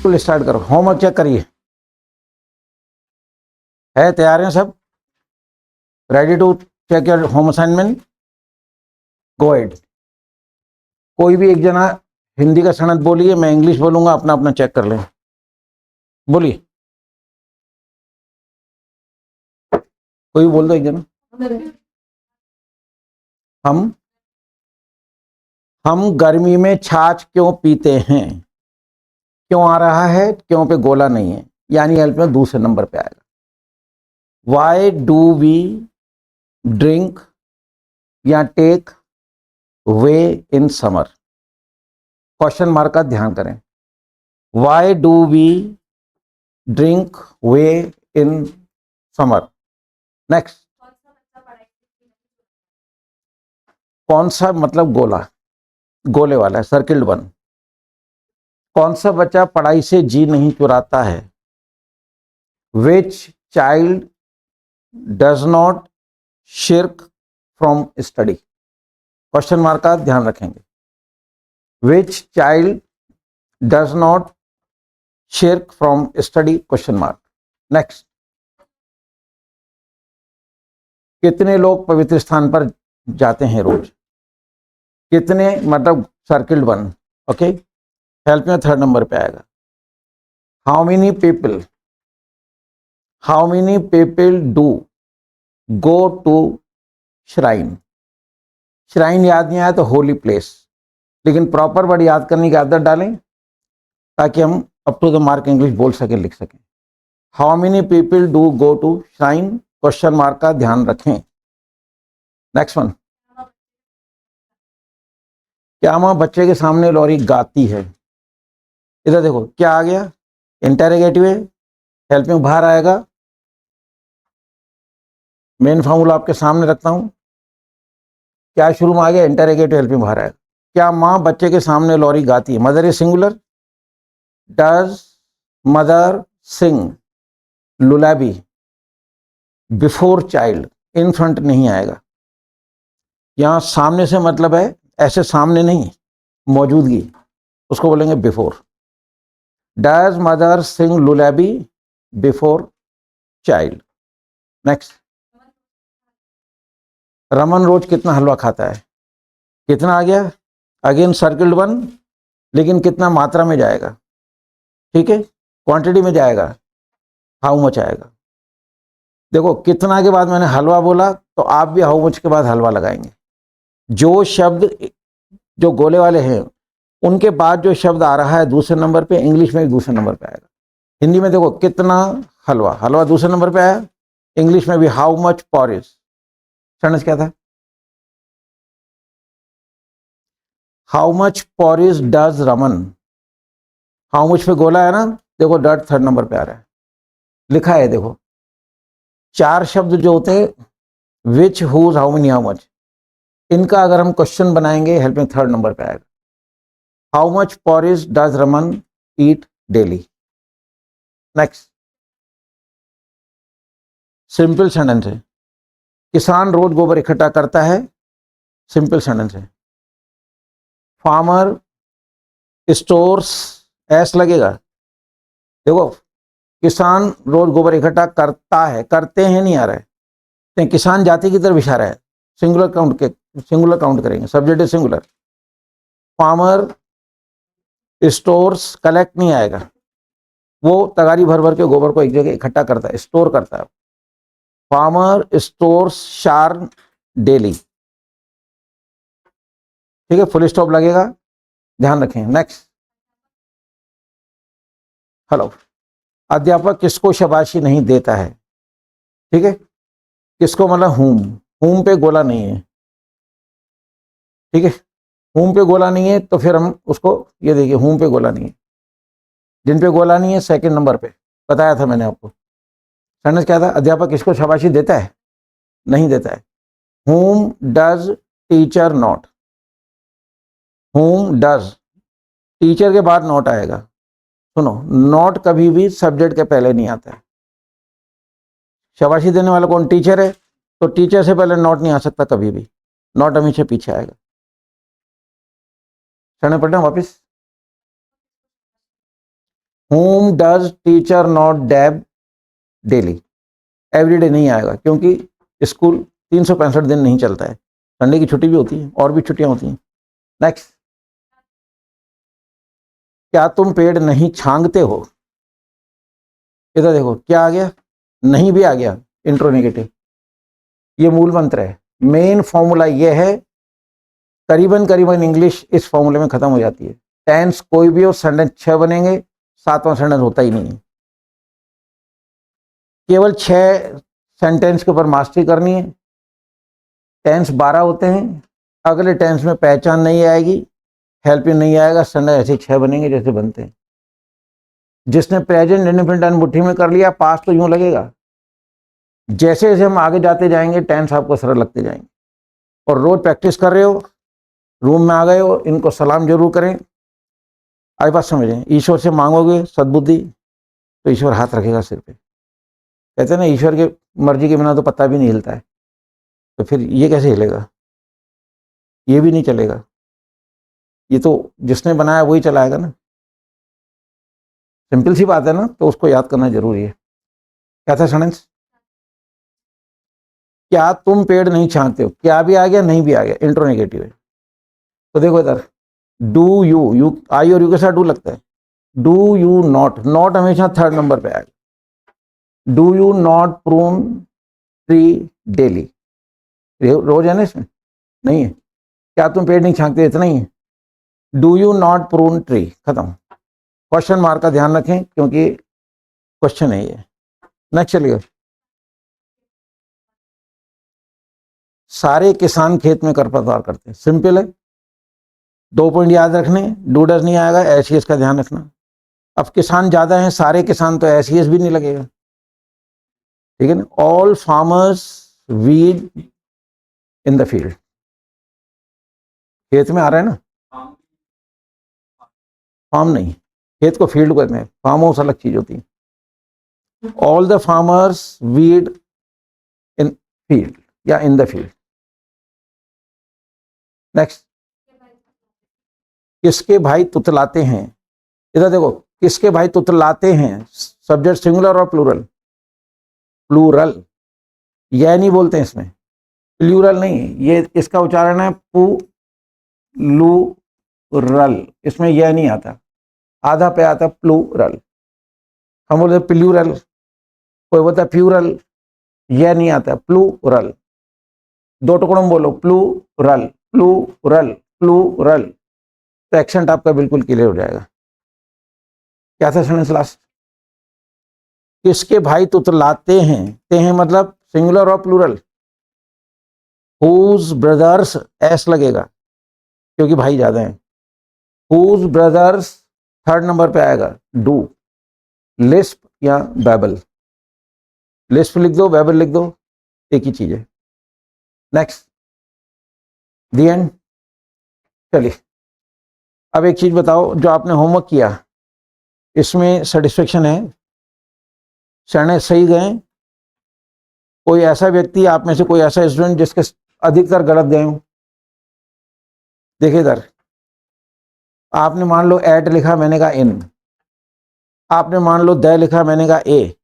बिल्कुल स्टार्ट करो, homework check करिए, है तैयार हैं सब, ready to check your home assignment, go ahead. कोई भी एक जना हिंदी का सनद बोलिए, मैं इंग्लिश बोलूंगा, अपना अपना चेक कर लें, बोलिए, कोई बोल दो एक जना। हम गर्मी में छाछ क्यों पीते हैं? क्यों आ रहा है, क्यों पे गोला नहीं है, यानी हेल्प में दूसरे नंबर पे आएगा। वाई डू वी ड्रिंक या take whey in summer, question mark का ध्यान करें। Why do we drink whey in summer. Next, कौन सा मतलब गोला, गोले वाला है, सर्किल्ड वन। कौन सा बच्चा पढ़ाई से जी नहीं चुराता है? Which child does not shirk from study, question mark का ध्यान रखेंगे। Which child does not shirk from study, question mark. Next, कितने लोग पवित्र स्थान पर जाते हैं रोज? कितने मतलब सर्किल्ड वन, ओके, हेल्प में थर्ड नंबर पे आएगा। How many people do go to shrine. Shrine याद नहीं आया तो होली प्लेस, लेकिन प्रॉपर वर्ड याद करने की आदत डालें ताकि हम up to the mark English बोल सकें, लिख सकें। How many people do go to shrine, question mark का ध्यान रखें। नेक्स्ट वन, क्या माँ बच्चे के सामने लॉरी गाती है? इधर देखो क्या आ गया, इंटरोगेटिव है, हेल्प में बाहर आएगा। मेन फॉर्मूला आपके सामने रखता हूं, क्या शुरू में आ गया, इंटरोगेटिव, हेल्प में बाहर आएगा। क्या माँ बच्चे के सामने लॉरी गाती है? Mother is singular, does mother sing lullaby before child, in front नहीं आएगा। यहां सामने से मतलब है ऐसे सामने नहीं, मौजूदगी, उसको बोलेंगे before. Does mother sing lullaby before child. Next, Raman रोज कितना हलवा खाता है? कितना आ गया, अगेन सर्किल्ड वन, लेकिन कितना मात्रा में जाएगा, ठीक है, क्वांटिटी में जाएगा, हाउ मच आएगा। देखो कितना के बाद मैंने हलवा बोला तो आप भी हाउ मच के बाद हलवा लगाएंगे। जो शब्द जो गोले वाले हैं उनके बाद जो शब्द आ रहा है दूसरे नंबर पे, इंग्लिश में भी दूसरे नंबर पे आएगा। हिंदी में देखो कितना हलवा, हलवा दूसरे नंबर पे आया, इंग्लिश में भी हाउ मच पॉरेज। सेंटेंस क्या था, how much porridge does Raman. How much पे गोला है ना, देखो डट थर्ड नंबर पे आ रहा है, लिखा है देखो। चार शब्द जो होते हैं, which, whose, how many, how much, इनका अगर हम क्वेश्चन बनाएंगे हेल्प में थर्ड नंबर पे आएगा। How much porridge does Raman eat daily. Next, simple sentence है, किसान रोज गोबर इकट्ठा करता है, सिंपल सेंटेंस है। फार्मर स्टोर्स, एस लगेगा, देखो किसान रोज गोबर इकट्ठा करता है, करते हैं नहीं आ रहा है, तो किसान जाति की तरफ इशारा है, सिंगुलर काउंट के, सिंगुलर काउंट करेंगे, subject is singular. Farmer stores collect नहीं आएगा, वो तगारी भर भर के गोबर को एक जगह इकट्ठा करता है, स्टोर करता है। फार्मर स्टोर्स शार्न डेली, ठीक है, फुल स्टॉप लगेगा, ध्यान रखें। नेक्स्ट, हेलो, अध्यापक किसको शाबाशी नहीं देता है? ठीक है, किसको मतलब हुम, हुम पे गोला नहीं है, ठीक है, हुम पे गोला नहीं है तो फिर हम उसको, ये देखिए हुम पे गोला नहीं है, जिन पे गोला नहीं है सेकंड नंबर पे, बताया था मैंने आपको। सेंटेंस क्या था, अध्यापक किसको शाबाशी देता है? नहीं देता है। हुम डज टीचर नॉट, हुम डज, टीचर के बाद नॉट आएगा। सुनो, नॉट कभी भी सब्जेक्ट के पहले नहीं आता है। शाबाशी देने वाला कौन, टीचर है, तो टीचर से पहले नॉट नहीं आ सकता कभी भी, नॉट हमेशा पीछे आएगा। पढ़ना वापिस, whom does teacher not dab daily? Everyday नहीं आएगा क्योंकि स्कूल 365 दिन नहीं चलता है, संडे की छुट्टी भी होती है और भी छुट्टियां होती हैं। नेक्स्ट, क्या तुम पेड़ नहीं छांगते हो? इधर देखो क्या आ गया, नहीं भी आ गया, इंट्रोनेगेटिव। ये मूल मंत्र है, मेन फॉर्मूला ये है, करीबन करीबन इंग्लिश इस फॉर्मूले में खत्म हो जाती है। टेंस कोई भी हो, सेंटेंस 6 बनेंगे, 7वां सेंटेंस होता ही नहीं है। केवल 6 सेंटेंस के ऊपर मास्टरी करनी है। टेंस 12 होते हैं, अगले टेंस में पहचान नहीं आएगी, हेल्प नहीं आएगा, सेंटेंस ऐसे 6 बनेंगे जैसे बनते हैं। जिसने प्रेजेंट इंडेफिनिट मुट्ठी में कर लिया, पास तो यूं लगेगा। जैसे जैसे हम आगे जाते जाएंगे टेंस आपको सरल लगते जाएंगे। और रोज प्रैक्टिस कर रहे हो, रूम में आ गए हो, इनको सलाम जरूर करें। आई बात समझें, ईश्वर से मांगोगे सद्बुद्धि तो ईश्वर हाथ रखेगा सिर पे। कहते हैं ना, ईश्वर की मर्जी के बिना तो पत्ता भी नहीं हिलता है, तो फिर ये कैसे हिलेगा, ये भी नहीं चलेगा। ये तो जिसने बनाया वही चलाएगा ना, सिंपल सी बात है ना, तो उसको याद करना जरूरी है। क्या था सेंटेंस? क्या तुम पेड़ नहीं छांगते हो? क्या भी आ गया, नहीं भी आ गया, इंट्रोनेगेटिव है। तो देखो इधर, डू यू आई और यू के साथ डू लगता है। डू यू नॉट, नॉट हमेशा 3rd नंबर पे आएगा। Do you not prune tree daily, रोज है ना इसमें, नहीं है। क्या तुम पेड़ नहीं छांगते, इतना ही है। Do you not prune tree, खत्म। क्वेश्चन मार्क का ध्यान रखें क्योंकि क्वेश्चन है ये। नेक्स्ट चलिए, सारे किसान खेत में खरपतवार करते हैं, सिंपल है। 2 पॉइंट याद रखने, डू डज नहीं आएगा, एस का ध्यान रखना। अब किसान ज्यादा हैं, सारे किसान तो एस भी नहीं लगेगा, ठीक है ना। All farmers weed in the field, खेत में आ रहा है ना, फार्म नहीं, खेत को फील्ड कहते हैं, फार्म हाउस अलग चीज होती है। All the farmers weed in field या इन द फील्ड। नेक्स्ट, किसके भाई तुतलाते हैं? इधर देखो, किसके भाई तुतलाते हैं, सब्जेक्ट सिंगुलर और प्लूरल? प्लूरल, यह नहीं बोलते हैं इसमें, प्लूरल नहीं, ये इसका उच्चारण है प्लूरल, इसमें यह नहीं आता, आधा पे आता प्लूरल। हम बोलते प्लूरल, कोई बोलता है प्यूरल, यह नहीं आता, प्लूरल। 2 टुकड़ों में बोलो, प्लूरल प्लूरल प्लूरल, तो एक्सेंट आपका बिल्कुल क्लियर हो जाएगा। क्या था सेंटेंस लास्ट? किसके भाई तुतलाते हैं, ते हैं मतलब सिंगुलर और प्लूरल। हुज ब्रदर्स, एस लगेगा क्योंकि भाई ज्यादा हैं। हुज ब्रदर्स 3rd नंबर पे आएगा, डू। लिस्प या बैबल, लिस्प लिख दो, बैबल लिख दो, एक ही चीज है। Next, the and. चलिए अब एक चीज बताओ, जो आपने होमवर्क किया इसमें सेटिस्फेक्शन है, शरणे सही गए? कोई ऐसा व्यक्ति आप में से, कोई ऐसा स्टूडेंट जिसके अधिकतर गलत गए हो? देखिए इधर, आपने मान लो एट लिखा, मैंने कहा इन। आपने मान लो द लिखा, मैंने कहा ए।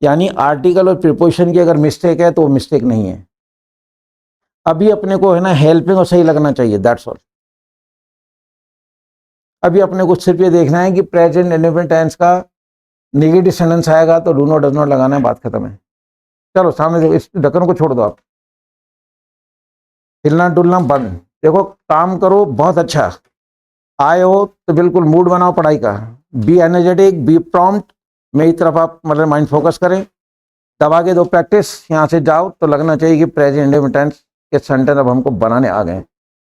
यानी आर्टिकल और प्रीपोजिशन की अगर मिस्टेक है तो वो मिस्टेक नहीं है। अभी अपने को है ना हेल्पिंग और सही लगना चाहिए, दैट्स ऑल। अभी अपने को सिर्फ ये देखना है कि प्रेजेंट इंडेफिनिट टेंस का नेगेटिव सेंटेंस आएगा तो डू नॉट डज नॉट लगाना है, बात खत्म है। चलो सामने देखो, इस ढक्कन को छोड़ दो आप, हिलना डुलना बंद। देखो काम करो, बहुत अच्छा आए हो तो बिल्कुल मूड बनाओ पढ़ाई का, बी एनर्जेटिक, बी प्रॉम्प्ट, मेरी तरफ आप मतलब माइंड फोकस करें। दबा के दो प्रैक्टिस, यहाँ से जाओ तो लगना चाहिए कि प्रेजेंट इंडेफिनिट टेंस के सेंटेंस अब हमको बनाने आ गए।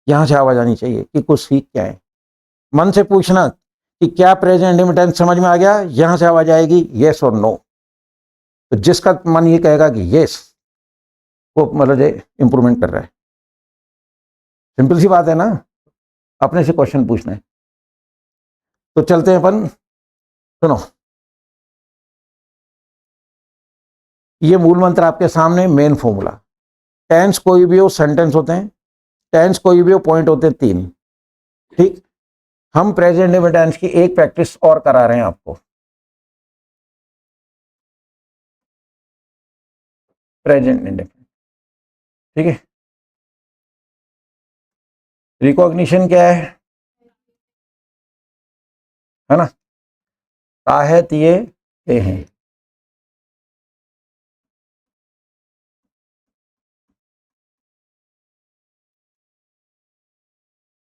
यहाँ से आवाज आनी चाहिए कि कुछ सीख क्या है। मन से पूछना कि क्या प्रेजेंट इंडेफिनिट टेंस समझ में आ गया, यहाँ से आवाज आएगी येस और नो। तो जिसका मन ये कहेगा कि येस, वो मतलब इंप्रूवमेंट कर रहा है। सिंपल सी बात है ना, अपने से क्वेश्चन पूछना है। तो चलते हैं अपन, सुनो ये मूल मंत्र आपके सामने, मेन फॉर्मूला। टेंस कोई भी हो, सेंटेंस होते हैं, टेंस कोई भी हो, पॉइंट होते हैं 3, ठीक। हम प्रेजेंट इंडेफिनिट टेंस की एक प्रैक्टिस और करा रहे हैं आपको। प्रेजेंट इंडेफिनिट, ठीक है। रिकॉग्निशन क्या है ना, ताहे तिये ते हैं।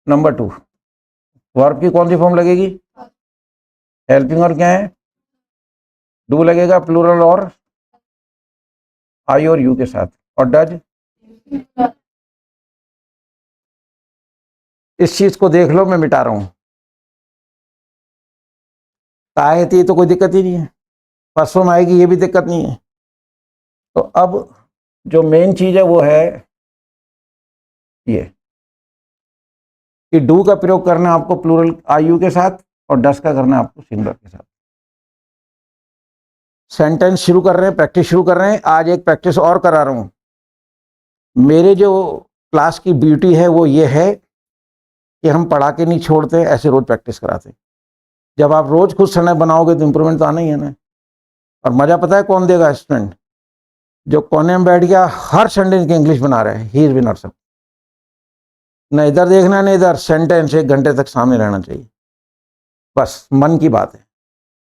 नंबर 2, वर्ब की कौन सी फॉर्म लगेगी, हेल्पिंग, और क्या है, डू लगेगा प्लूरल और आई और यू के साथ, और डज। इस चीज को देख लो, मैं मिटा रहा हूं। ताहे तिये तो कोई दिक्कत ही नहीं है, परसों में आएगी, ये भी दिक्कत नहीं है। तो अब जो मेन चीज है वो है ये कि डू का प्रयोग करना है आपको प्लूरल आई यू के साथ, और डस का करना है आपको सिंगुलर के साथ। सेंटेंस शुरू कर रहे हैं, प्रैक्टिस शुरू कर रहे हैं। आज एक प्रैक्टिस और करा रहा हूं। मेरे जो क्लास की ब्यूटी है वो ये है कि हम पढ़ा के नहीं छोड़ते, ऐसे रोज प्रैक्टिस कराते। जब आप रोज खुद समय बनाओगे तो इंप्रूवमेंट तो आना ही है ना। और मजा पता है कौन देगा, स्टूडेंट जो कोने में बैठ गया हर संडे की इंग्लिश बना रहे हैं, ही इज विनर। सब न इधर देखना न इधर, सेंटेंस 1 घंटे तक सामने रहना चाहिए, बस मन की बात है।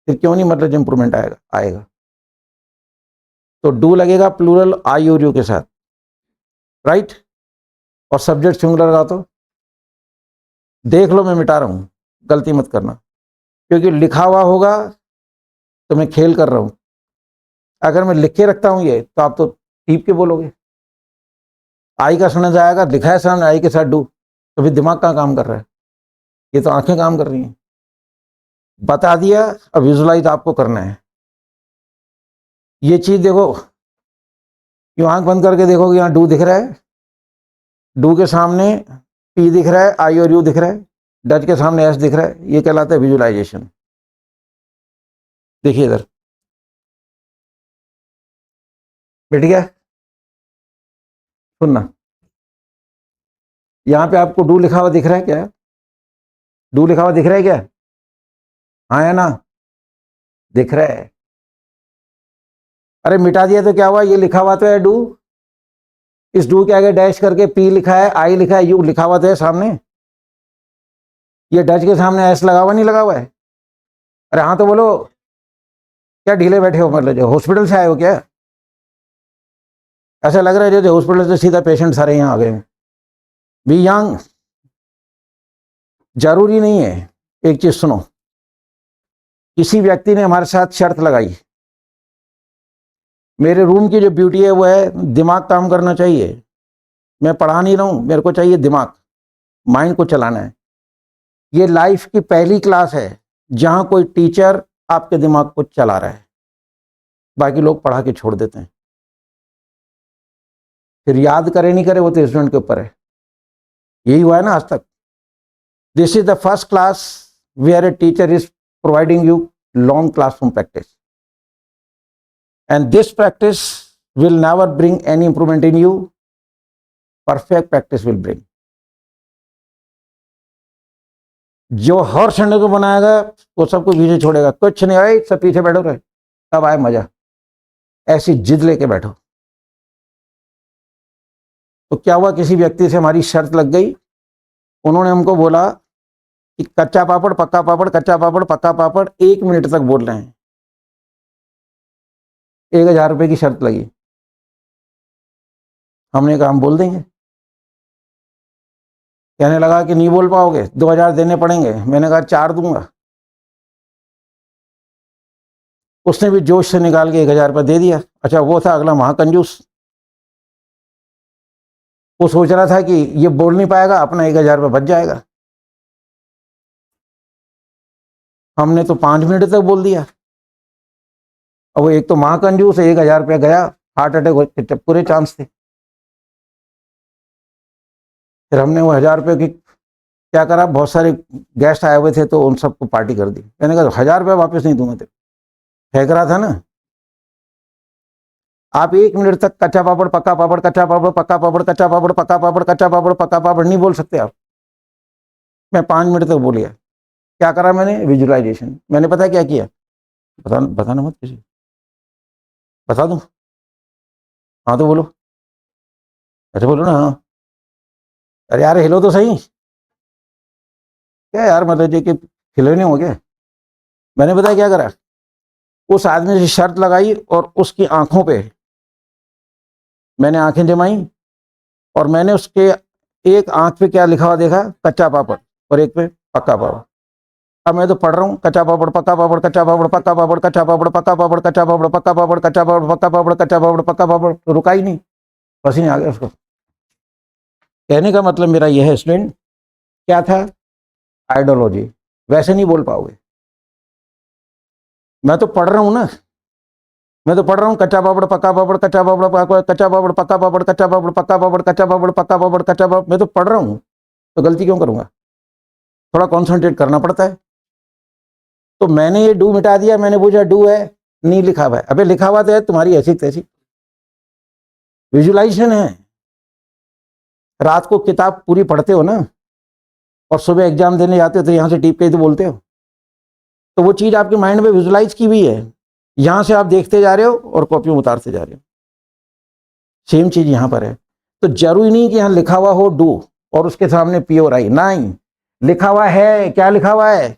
फिर क्यों नहीं, मतलब इंप्रूवमेंट आएगा। तो डू लगेगा प्लूरल आई और यू के साथ, राइट, और सब्जेक्ट सिंगुलर का तो देख लो, मैं मिटा रहा हूं, गलती मत करना, क्योंकि लिखा हुआ होगा तो मैं खेल कर रहा हूं। अगर मैं लिख के रखता हूं ये, तो आप तो टीप के बोलोगे। आई का सुना जाएगा, लिखा है सामने आई के साथ डू, तो फिर दिमाग कहाँ काम कर रहा है, ये तो आंखें काम कर रही हैं। बता दिया, अब विजुलाइज आपको करना है। ये चीज देखो, क्यों आंख बंद करके देखोगे, यहाँ डू दिख रहा है, डू के सामने पी दिख रहा है, आई और यू दिख रहा है, डच के सामने एस दिख रहा है, ये कहलाता है विजुलाइजेशन। देखिए इधर बैठ गया, सुनना, यहाँ पे आपको डू लिखा हुआ दिख रहा है क्या, डू लिखा हुआ दिख रहा है क्या, हाँ है ना, दिख रहा है। अरे मिटा दिया तो क्या हुआ, ये लिखा हुआ तो है डू, इस डू के आगे डैश करके पी लिखा है, आई लिखा है, यू लिखा हुआ तो है सामने। ये डच के सामने एस लगा हुआ नहीं लगा हुआ है। अरे हाँ तो बोलो, क्या ढीले बैठे हो, मतलब जो हॉस्पिटल से आए हो क्या, ऐसा लग रहा है जो हॉस्पिटल से सीधा पेशेंट सारे यहाँ आ गए। बी यंग, जरूरी नहीं है। एक चीज सुनो, किसी व्यक्ति ने हमारे साथ शर्त लगाई, मेरे रूम की जो ब्यूटी है वो है दिमाग काम करना चाहिए। मैं पढ़ा नहीं रहा हूं, मेरे को चाहिए दिमाग, माइंड को चलाना है। ये लाइफ की पहली क्लास है जहां कोई टीचर आपके दिमाग को चला रहा है, बाकी लोग पढ़ा के छोड़ देते हैं। फिर याद करे नहीं करे वो तो स्टूडेंट के ऊपर है। यही हुआ है ना आज तक। This is the first class where a teacher is providing you long classroom practice, and this practice will never bring any improvement in you, perfect practice will bring। जो हर संडे को बनाएगा वो सबको पीछे छोड़ेगा, कुछ नहीं आए सब पीछे बैठो रहे, तब आए मजा। ऐसी जिद लेके बैठो। तो क्या हुआ, किसी व्यक्ति से हमारी शर्त लग गई, उन्होंने हमको बोला कि कच्चा पापड़ पक्का पापड़, कच्चा पापड़ पक्का पापड़ 1 मिनट तक बोल रहे हैं। 1000 रुपये की शर्त लगी। हमने कहा हम बोल देंगे। कहने लगा कि नहीं बोल पाओगे, 2000 देने पड़ेंगे। मैंने कहा 4 दूंगा। उसने भी जोश से निकाल के 1000 रुपये दे दिया। अच्छा, वो था अगला महाकंजूस। वो सोच रहा था कि ये बोल नहीं पाएगा, अपना 1000 रुपये बच जाएगा। हमने तो 5 मिनट तक बोल दिया। अब वो एक तो महाकंजूस, 1000 रुपया गया, हार्ट अटैक के पूरे चांस थे। फिर हमने वो 1000 रुपये की क्या करा, बहुत सारे गेस्ट आए हुए थे तो उन सबको पार्टी कर दी। मैंने कहा 1000 रुपये वापस नहीं दूंगा तेरे, फेंक रहा था ना। आप 1 मिनट तक कच्चा पापड़ पक्का पापड़, कच्चा पापड़ पक्का पापड़, कच्चा पापड़ पक्का पापड़, कच्चा पापड़ पक्का पापड़ नहीं बोल सकते आप। मैं 5 मिनट तक बोल गया। क्या करा मैंने? विजुअलाइजेशन। मैंने पता है क्या किया? बताना मत किसी, बता दूं? हाँ तो बोलो, ऐसे बोलो ना। हाँ, अरे यार हिलो तो सही। क्या यार मतलब जी कि खिलौने हो गए? मैंने पता है क्या करा? उस आदमी से शर्त लगाई और उसकी आंखों पे मैंने आंखें जमाई, और मैंने उसके एक आंख पे क्या लिखा हुआ देखा? कच्चा पापड़, और एक पे पक्का पापड़। अब मैं तो पढ़ रहा हूँ, कच्चा पापड़ पक्का पापड़, कच्चा पापड़ पक्का पापड़, कच्चा पापड़ पक्का पापड़, कच्चा पापड़ पक्का पापड़, कच्चा पापड़ पक्का पापड़, कच्चा पापड़ पक्का पापड़, तो रुका ही नहीं, पसीने आ गया उसको। कहने का मतलब मेरा यह है स्टूडेंट, क्या था? आइडियोलॉजी। वैसे नहीं बोल पाओगे। मैं तो पढ़ रहा हूँ ना, मैं तो पढ़ रहा हूँ कच्चा पापड़ पक्का पापड़, कच्चा पापड़ कच्चा पापड़ पक्का पापड़, कच्चा पापड़ पक्का पापड़, कच्चा पापड़ पक्का पापड़, कच्चा पापड़। मैं तो पढ़ रहा हूँ, तो गलती क्यों करूंगा? थोड़ा कॉन्सेंट्रेट करना पड़ता है। तो मैंने ये डू मिटा दिया, मैंने पूछा डू है, नहीं लिखा हुआ है। अबे लिखा हुआ तो है, तुम्हारी ऐसी तैसी विजुलाइजेशन है। रात को किताब पूरी पढ़ते हो ना, और सुबह एग्जाम देने जाते हो तो यहाँ से टीप के ही तो बोलते हो, तो वो चीज आपके माइंड में विजुलाइज की हुई है। यहां से आप देखते जा रहे हो और कॉपी में उतारते जा रहे हो। सेम चीज यहां पर है। तो जरूरी नहीं कि यहां लिखा हुआ हो डू और उसके सामने पी और आई, नहीं, लिखा हुआ है। क्या लिखा हुआ है?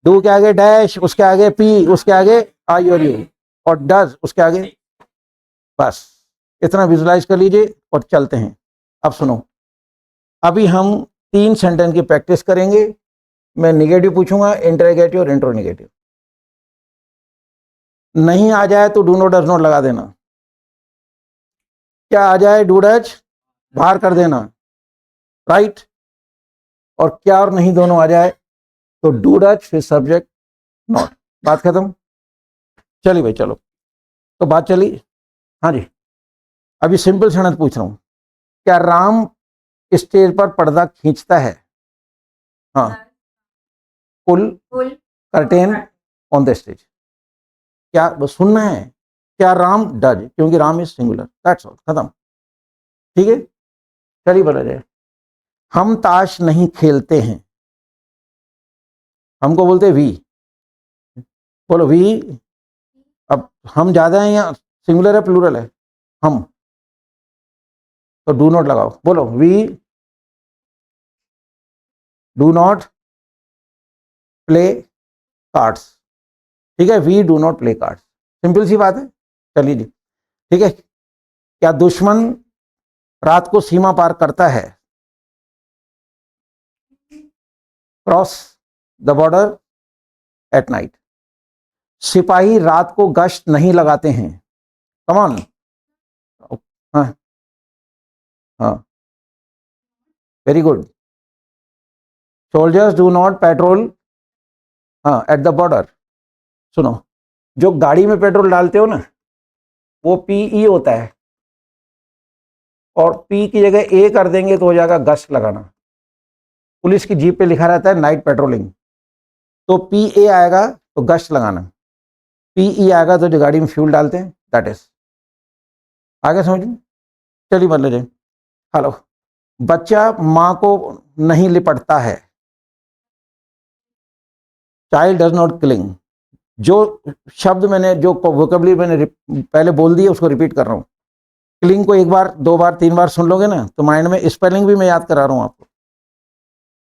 डू के आगे डैश, उसके आगे पी, उसके आगे आई और यू, और डज उसके आगे। बस इतना विजुलाइज कर लीजिए और चलते हैं। अब सुनो, अभी हम 3 सेंटेंस की प्रैक्टिस करेंगे। मैं निगेटिव पूछूंगा, इंटरोगेटिव और इंट्रोनिगेटिव। नहीं आ जाए तो डू नॉट डज नॉट लगा देना। क्या आ जाए? डू डज बाहर कर देना, राइट। और क्या और नहीं दोनों आ जाए तो डू डज फिर सब्जेक्ट नॉट, बात खत्म। चलिए भाई चलो, तो बात चली। हाँ जी, अभी सिंपल सेंटेंस पूछ रहा हूं। क्या राम स्टेज पर पर्दा खींचता है? हाँ, पुल कर्टेन ऑन द स्टेज। क्या बस सुनना है? क्या राम डज, क्योंकि Ram is singular, that's all, खत्म। ठीक है, चलिए बोला जाए। हम ताश नहीं खेलते हैं। हमको बोलते हैं वी। बोलो वी। अब हम ज्यादा हैं या सिंगुलर है प्लूरल है? हम। तो डू नॉट लगाओ, बोलो we do not play cards. ठीक है, we do not play cards, simple सी बात है। चलिए जी, ठीक है। क्या दुश्मन रात को सीमा पार करता है? Cross the border at night. सिपाही रात को गश्त नहीं लगाते हैं। Come on. हाँ हाँ, very good. Soldiers do not petrol, हाँ, एट द बॉर्डर। सुनो, जो गाड़ी में पेट्रोल डालते हो ना, वो पीई होता है, और पी की जगह ए कर देंगे तो हो जाएगा गश्त लगाना। पुलिस की जीप पे लिखा रहता है नाइट पेट्रोलिंग, तो पी ए आएगा तो गश्त लगाना, पीई आएगा तो जो गाड़ी में फ्यूल डालते हैं, दैट इज। आगे समझ में? चलिए बदले जाए। हेलो, बच्चा माँ को नहीं लिपटता है। Child does not cling. जो शब्द मैंने, जो वोकेबलरी मैंने पहले बोल दी है, उसको रिपीट कर रहा हूँ। क्लिंग को 1 बार 2 बार 3 बार सुन लोगे ना, तो माइंड में स्पेलिंग भी मैं याद करा रहा हूँ आपको।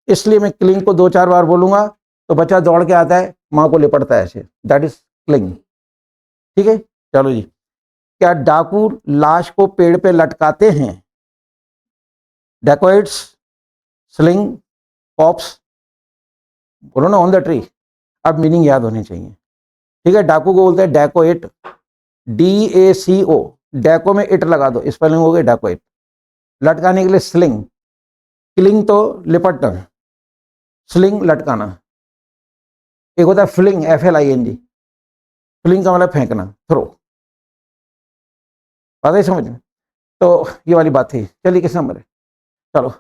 इसलिए मैं क्लिंग को 2-4 बार बोलूंगा तो बच्चा दौड़ के आता है, माँ को लिपटता है ऐसे, दैट इज क्लिंग। ठीक है, चलो जी। क्या डाकू लाश को पेड़ पे लटकाते हैं? Dacoits, sling, pops. बोलो ना ऑन द ट्री। अब मीनिंग याद होनी चाहिए। ठीक है, डाकू को बोलते हैं डेकोइट, DACO। डेको में इट लगा दो, स्पेलिंग हो गई डेकोइट। लटकाने के लिए स्लिंग। क्लिंग तो लिपटना, स्लिंग लटकाना। एक होता है फ्लिंग, FLING। फ्लिंग का मतलब फेंकना, थ्रो। बात है समझ में? तो ये वाली बात थी। चलिए किस नंबर है? चलो,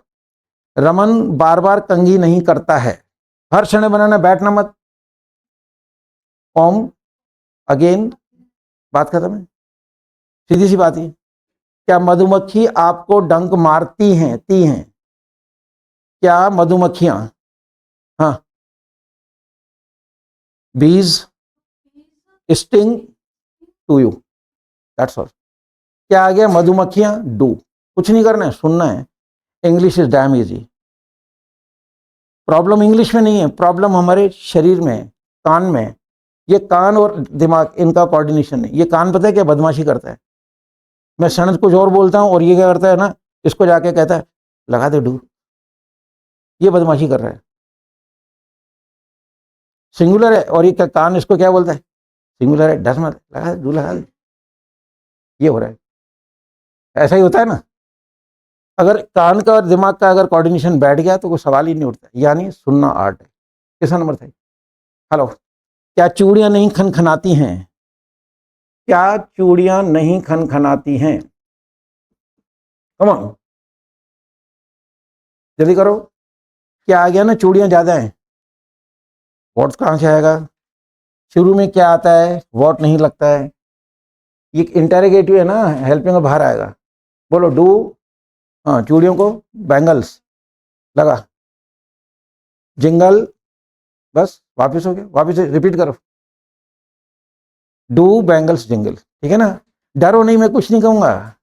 रमन बार बार कंघी नहीं करता है। हर क्षण बनाना, बैठना मत। फॉर्म अगेन, बात खत्म है, सीधी सी बात है। क्या मधुमक्खी आपको डंक मारती हैं, ती हैं? क्या मधुमक्खियां, हाँ, bees sting to you, that's all. क्या आ गया? मधुमक्खियां डू। कुछ नहीं करना है, सुनना है। English is damn easy. Problem English में नहीं है, प्रॉब्लम हमारे शरीर में है, कान में है। ये कान और दिमाग, इनका कोऑर्डिनेशन है। ये कान पता है क्या बदमाशी करता है? मैं सनत कुछ और बोलता हूँ और ये क्या करता है ना, इसको जाके कहता है लगा दे डू। ये बदमाशी कर रहा है, सिंगुलर है। और ये कान इसको क्या बोलता है? सिंगुलर है, डस मत, लगा दे डू, लगा दे। ये हो रहा है, ऐसा ही होता है ना। अगर कान का और दिमाग का अगर कोऑर्डिनेशन बैठ गया तो कोई सवाल ही नहीं उठता। यानी सुनना आर्ट है। किसका नंबर था? हेलो। क्या चूड़ियां नहीं खनखनाती हैं? क्या चूड़ियां नहीं खनखनाती हैं? कम ऑन, जल्दी करो। क्या आ गया ना, चूड़ियां ज्यादा हैं। वॉट कहां से आएगा? शुरू में क्या आता है? वॉट नहीं लगता है। ये इंटेरोगेटिव है ना, हेल्पिंग में बाहर आएगा। बोलो डू। हाँ, चूड़ियों को बैंगल्स लगा, जिंगल। बस वापस हो गया, वापस रिपीट करो। डू बैंगल्स जिंगल, ठीक है ना। डरो नहीं, मैं कुछ नहीं कहूंगा।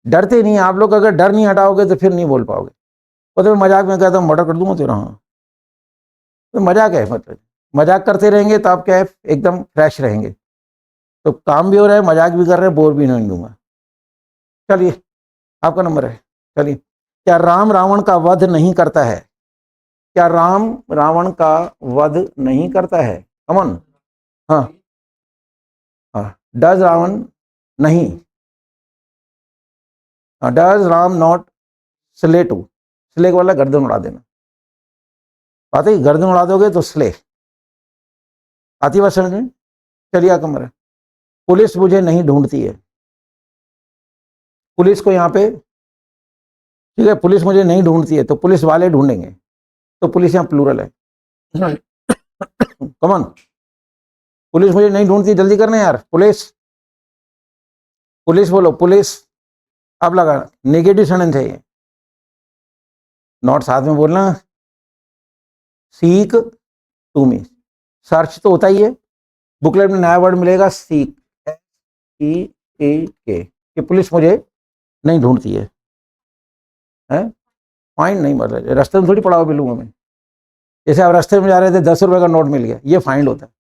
डरते नहीं आप लोग। अगर डर नहीं हटाओगे तो फिर नहीं बोल पाओगे। वो तो मजाक में कहता हूँ, मर्डर कर दूंगा तेरा। हाँ, तो मजाक है, मतलब मजाक करते रहेंगे तो आप क्या है, एकदम फ्रेश रहेंगे। तो काम भी हो रहा है, मजाक भी कर रहे हैं, बोर भी नहीं दूंगा। चलिए, आपका नंबर है। चलिए। क्या राम रावण का वध नहीं करता है? क्या राम रावण का वध नहीं करता है? कमन। हाँ हाँ, डज रावण नहीं, does Ram not slay to. Slay वाला गर्दन उड़ा देना। बात है, गर्दन उड़ा दोगे तो स्ले। आती बात समझ में? चलिए, आपका नंबर है। पुलिस मुझे नहीं ढूंढती है। पुलिस को यहाँ पे, ठीक है, पुलिस मुझे नहीं ढूंढती है तो पुलिस वाले ढूंढेंगे। तो पुलिस यहाँ प्लूरल है। कमन, पुलिस मुझे नहीं ढूंढती, जल्दी करना यार। पुलिस, पुलिस बोलो, पुलिस। अब लगा, नेगेटिव सेंटेंस है ये, नॉट साथ में बोलना। सीक टू मी, सर्च तो होता ही है। बुकलेट में नया वर्ड मिलेगा, सीक, SEEK, कि पुलिस मुझे नहीं ढूंढती है। फाइन नहीं, मतलब रास्ते में थोड़ी पड़ा हुआ मिलूंगा मैं। जैसे आप रास्ते में जा रहे थे, 10 रुपए का नोट मिल गया, ये फाइन होता है।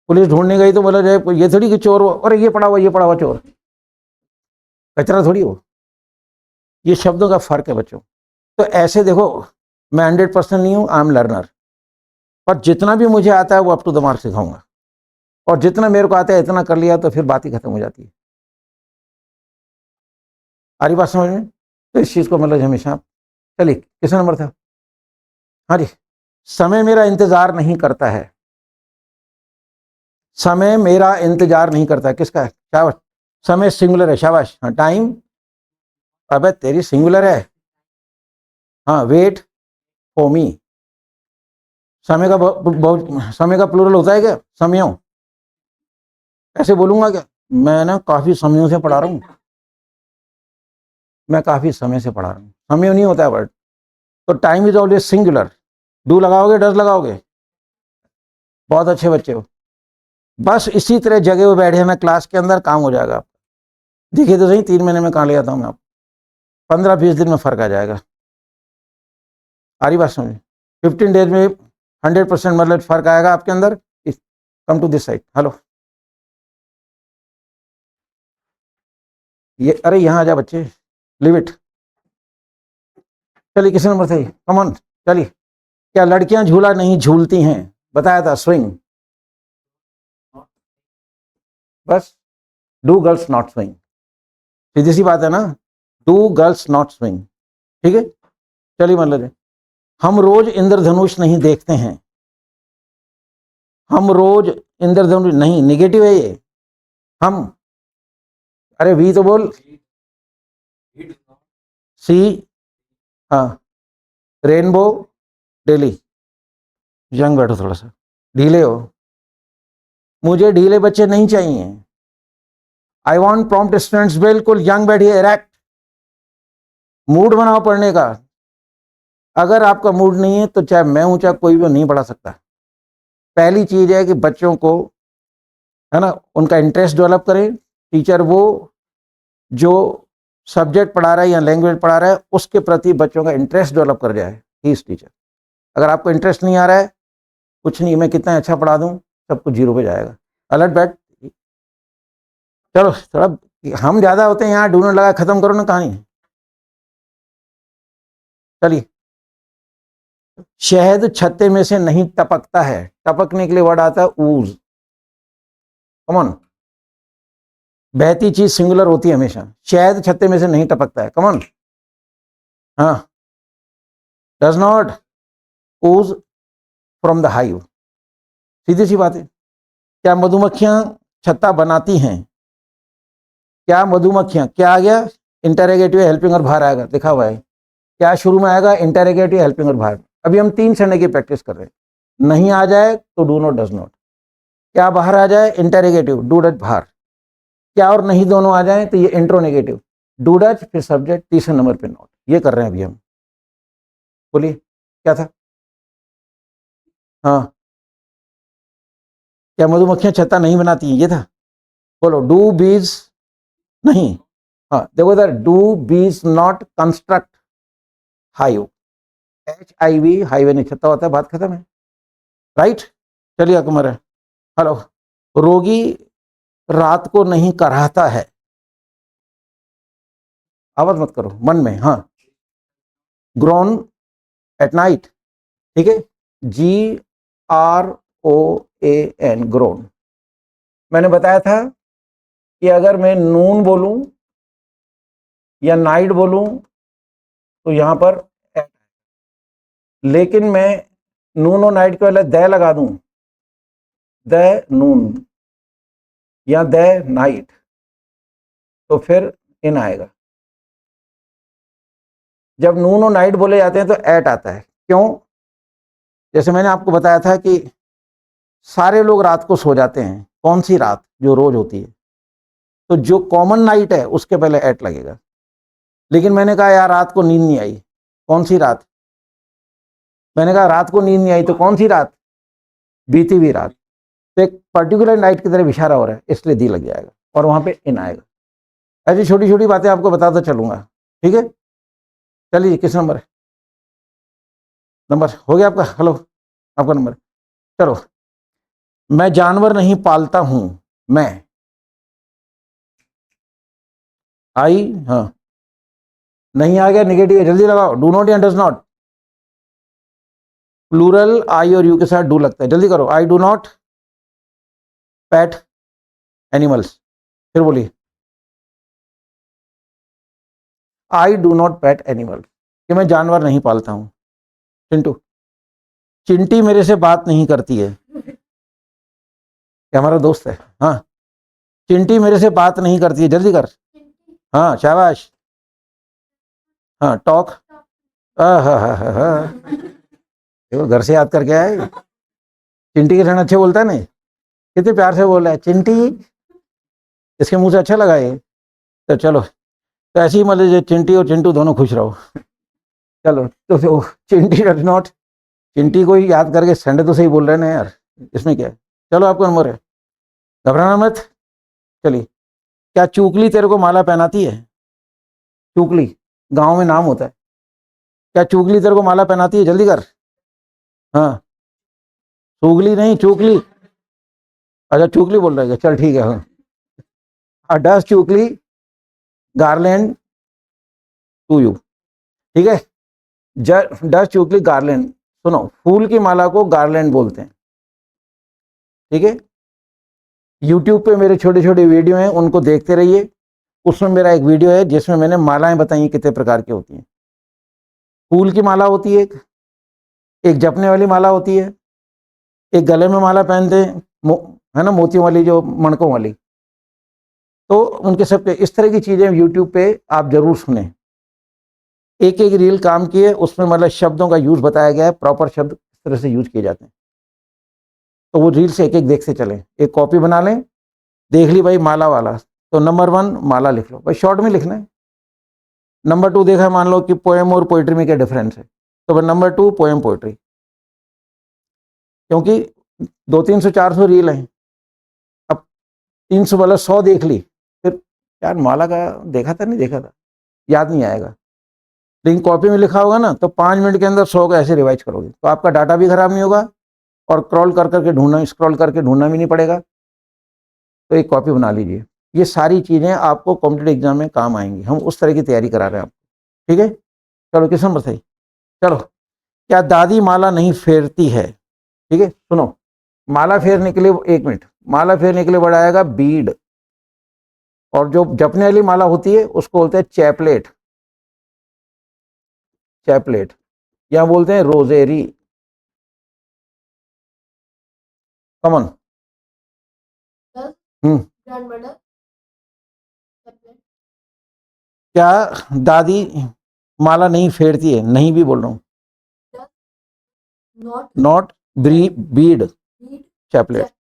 पुलिस ढूंढने गई तो बोला जाए ये थोड़ी कि चोर हो, अरे ये पड़ा हुआ, ये पड़ा हुआ चोर, कचरा थोड़ी हो। ये शब्दों का फर्क है बच्चों। तो ऐसे देखो, मैं 100% नहीं हूं, आई एम लर्नर। पर जितना भी मुझे आता है वो अप टू द मार्क सिखाऊंगा। और जितना मेरे को आता है इतना कर लिया तो फिर बात ही खत्म हो जाती है। आ रही बात समझ में? तो इस चीज को मतलब हमेशा। चलिए, किसका नंबर था? हाँ जी। समय मेरा इंतजार नहीं करता है। समय मेरा इंतजार नहीं करता है, किसका है? शाबाश। समय सिंगुलर है, शाबाश। हाँ, टाइम, अबे तेरी सिंगुलर है। हाँ, वेट फॉर मी। समय का समय का प्लूरल होता है क्या? समयों। ऐसे बोलूंगा क्या? मैं ना काफी समयों से पढ़ा रहा हूँ, मैं काफी समय से पढ़ा रहा हूँ। समय नहीं होता है वर्ड। तो time is always singular. Do लगाओगे, डज लगाओगे? बहुत अच्छे बच्चे हो। बस इसी तरह जगह पे बैठे ना क्लास के अंदर, काम हो जाएगा आपका। देखिए तो सही, 3 महीने में कहाँ ले आता हूँ मैं आप। 15-20 दिन में फर्क आ जाएगा। आ रही बात समझ? 15 डेज में 100% मतलब फर्क आएगा आपके अंदर। Come to this side. Hello, ये अरे यहाँ आ जा बच्चे, लिव इट। चलिए, किसी नंबर से कम ऑन। चलिए। क्या लड़कियां झूला नहीं झूलती हैं? बताया था, स्विंग। बस, डू गर्ल्स नॉट स्विंग। सीधी सी बात है ना, डू गर्ल्स नॉट स्विंग। ठीक है। चलिए, मतलब हम रोज इंद्रधनुष नहीं देखते हैं। हम रोज इंद्रधनुष नहीं, निगेटिव है ये। हम, अरे वी तो बोल। सी, हाँ, रेनबो डेली। यंग बैठो थोड़ा सा, ढीले हो। मुझे ढीले बच्चे नहीं चाहिए। I want prompt students. बिल्कुल यंग बैठिए, इरेक्ट। मूड बनाओ पढ़ने का। अगर आपका मूड नहीं है तो चाहे मैं हूं चाहे कोई भी नहीं पढ़ा सकता। पहली चीज है कि बच्चों को, है ना, उनका इंटरेस्ट डेवलप करें। टीचर वो जो सब्जेक्ट पढ़ा रहा है या लैंग्वेज पढ़ा रहा है उसके प्रति बच्चों का इंटरेस्ट डेवलप कर जाए, ही इज टीचर। अगर आपको इंटरेस्ट नहीं आ रहा है, कुछ नहीं, मैं कितना अच्छा पढ़ा दूं, सब कुछ जीरो पे जाएगा। अलर्ट बैठ। चलो थोड़ा हम ज्यादा होते हैं यहाँ, डूनर लगा, खत्म करो ना कहानी। चलिए, शहद छत्ते में से नहीं टपकता है। टपकने के लिए वर्ड आता है ऊज। कमॉन, बहती चीज सिंगुलर होती है हमेशा। शहद छत्ते में से नहीं टपकता है। कमॉन, हाँ, does not ooze from the hive. सीधी सी बात है। क्या मधुमक्खियां छत्ता बनाती हैं? क्या मधुमक्खियां, क्या आ गया? इंटरोगेटिव हेल्पिंग और बाहर आएगा, लिखा हुआ है। क्या शुरू में आएगा? इंटरोगेटिव हेल्पिंग और बाहर। अभी हम 3 सड़ने की प्रैक्टिस कर रहे हैं। नहीं आ जाए तो डू नॉट, डज नॉट। क्या बाहर आ जाए? इंटरोगेटिव, डू डज बाहर। क्या और नहीं दोनों आ जाए तो ये इंट्रोनेगेटिव, डू डज फिर सब्जेक्ट, तीसरे नंबर पे नॉट। ये कर रहे हैं अभी हम। बोलिए क्या था? हाँ, क्या मधुमक्खियां छत्ता नहीं बनाती हैं, ये था। बोलो, डू बीज नहीं। हाँ देखो इधर, डू बीज not construct hive. HIV, highway नहीं, छत्ता होता है, बात खत्म है। राइट। चलिए कुमार, हेलो। रोगी रात को नहीं कराहता है। आवाज मत करो, मन में। हाँ, ग्रोन एट नाइट। ठीक है, GROAN, ग्रोन। मैंने बताया था कि अगर मैं नून बोलूं या नाइट बोलूं तो यहां पर, लेकिन मैं नून और नाइट के पहले द लगा दूं, द नून या द नाइट, तो फिर इन आएगा। जब नून और नाइट बोले जाते हैं तो एट आता है। क्यों? जैसे मैंने आपको बताया था कि सारे लोग रात को सो जाते हैं। कौन सी रात? जो रोज होती है। तो जो कॉमन नाइट है उसके पहले एट लगेगा। लेकिन मैंने कहा यार रात को नींद नहीं आई। कौन सी रात? मैंने कहा रात को नींद नहीं आई, तो कौन सी रात? बीती हुई रात। तो एक पर्टिकुलर नाइट की तरफ इशारा हो रहा है, इसलिए दी लग जाएगा और वहां पे इन आएगा। ऐसी छोटी छोटी बातें आपको बताता चलूंगा। ठीक है, चलिए किस नंबर है? नंबर हो गया आपका? हेलो, आपका नंबर। चलो, मैं जानवर नहीं पालता हूं। मैं, आई, हाँ, नहीं आ गया निगेटिव, जल्दी लगाओ। डू नॉट या डज नॉट? प्लूरल आई और यू के साथ डू लगता है, जल्दी करो। I do not pet animals. फिर बोलिए, I do not pet animal, कि मैं जानवर नहीं पालता हूं। चिंटू, चिंटी मेरे से बात नहीं करती है। क्या हमारा दोस्त है? हाँ, चिंटी मेरे से बात नहीं करती है, जल्दी कर। हाँ शाबाश। हाँ, टॉक। हाँ हाँ हाँ हाँ, देखो घर से याद करके आए। चिंटी के साथ अच्छे बोलता है ना, कितने प्यार से बोल रहा है चिंटी। इसके मुंह से अच्छा लगा ये। तो चलो, तो ऐसे ही मतलब ये चिंटी और चिंटू दोनों खुश रहो। चलो, तो चिंटी डज नॉट, चिंटी को ही याद करके संडे तो सही बोल रहे हैं ना यार, इसमें क्या है। चलो आपका नंबर है, घबराना मत। चलिए, क्या चूकली तेरे को माला पहनाती है? चूकली गांव में नाम होता है। क्या चूकली तेरे को माला पहनाती है? जल्दी कर। हाँ, चूगली नहीं, चूकली। अच्छा चूकली बोल रहे हैं, चल ठीक है। हाँ, डस चूकली गार्लैंड टू यू। ठीक है, डस चूकली गार्लैंड। सुनो, फूल की माला को गार्लैंड बोलते हैं। ठीक है, यूट्यूब पे मेरे छोटे छोटे वीडियो हैं, उनको देखते रहिए। उसमें मेरा एक वीडियो है जिसमें मैंने मालाएं बताई कितने प्रकार की होती हैं। फूल की माला होती है, एक जपने वाली माला होती है, एक गले में माला पहनते हैं, है ना, मोतियों वाली, जो मणकों वाली। तो उनके सब इस तरह की चीजें यूट्यूब पे आप जरूर सुने। एक एक रील काम की है, उसमें मतलब शब्दों का यूज बताया गया है, प्रॉपर शब्द इस तरह से यूज किए जाते हैं। तो वो रील से एक एक देखते चलें, एक कॉपी बना लें। देख ली भाई माला वाला, तो नंबर 1 माला लिख लो भाई, शॉर्ट में लिखना है। नंबर 2 देखा, मान लो कि पोएम और पोइट्री में क्या डिफरेंस है। तो नंबर 2 पोएम पोएट्री, क्योंकि 200-300-400 रील हैं, अब 300 वाला 100 देख ली, फिर यार माला का देखा था नहीं देखा था, याद नहीं आएगा। लेकिन कॉपी में लिखा होगा ना तो 5 मिनट के अंदर 100 का ऐसे रिवाइज करोगे, तो आपका डाटा भी खराब नहीं होगा और स्क्रॉल करके ढूंढना भी नहीं पड़ेगा। तो एक कॉपी बना लीजिए। ये सारी चीज़ें आपको कॉम्पिटिटिव एग्जाम में काम आएंगी, हम उस तरह की तैयारी करा रहे हैं आपको, ठीक है। चलो किस नंबर सही, चलो। क्या दादी माला नहीं फेरती है, ठीक है, सुनो। माला फेरने के लिए, 1 मिनट, माला फेरने के लिए वर्ड आएगा बीड, और जो जपने वाली माला होती है उसको बोलते हैं चैपलेट, चैपलेट, या बोलते हैं रोजेरी। कमन। क्या दादी माला नहीं फेरती है, नहीं भी बोल रहा हूँ, नॉट बीड, चैपलेट।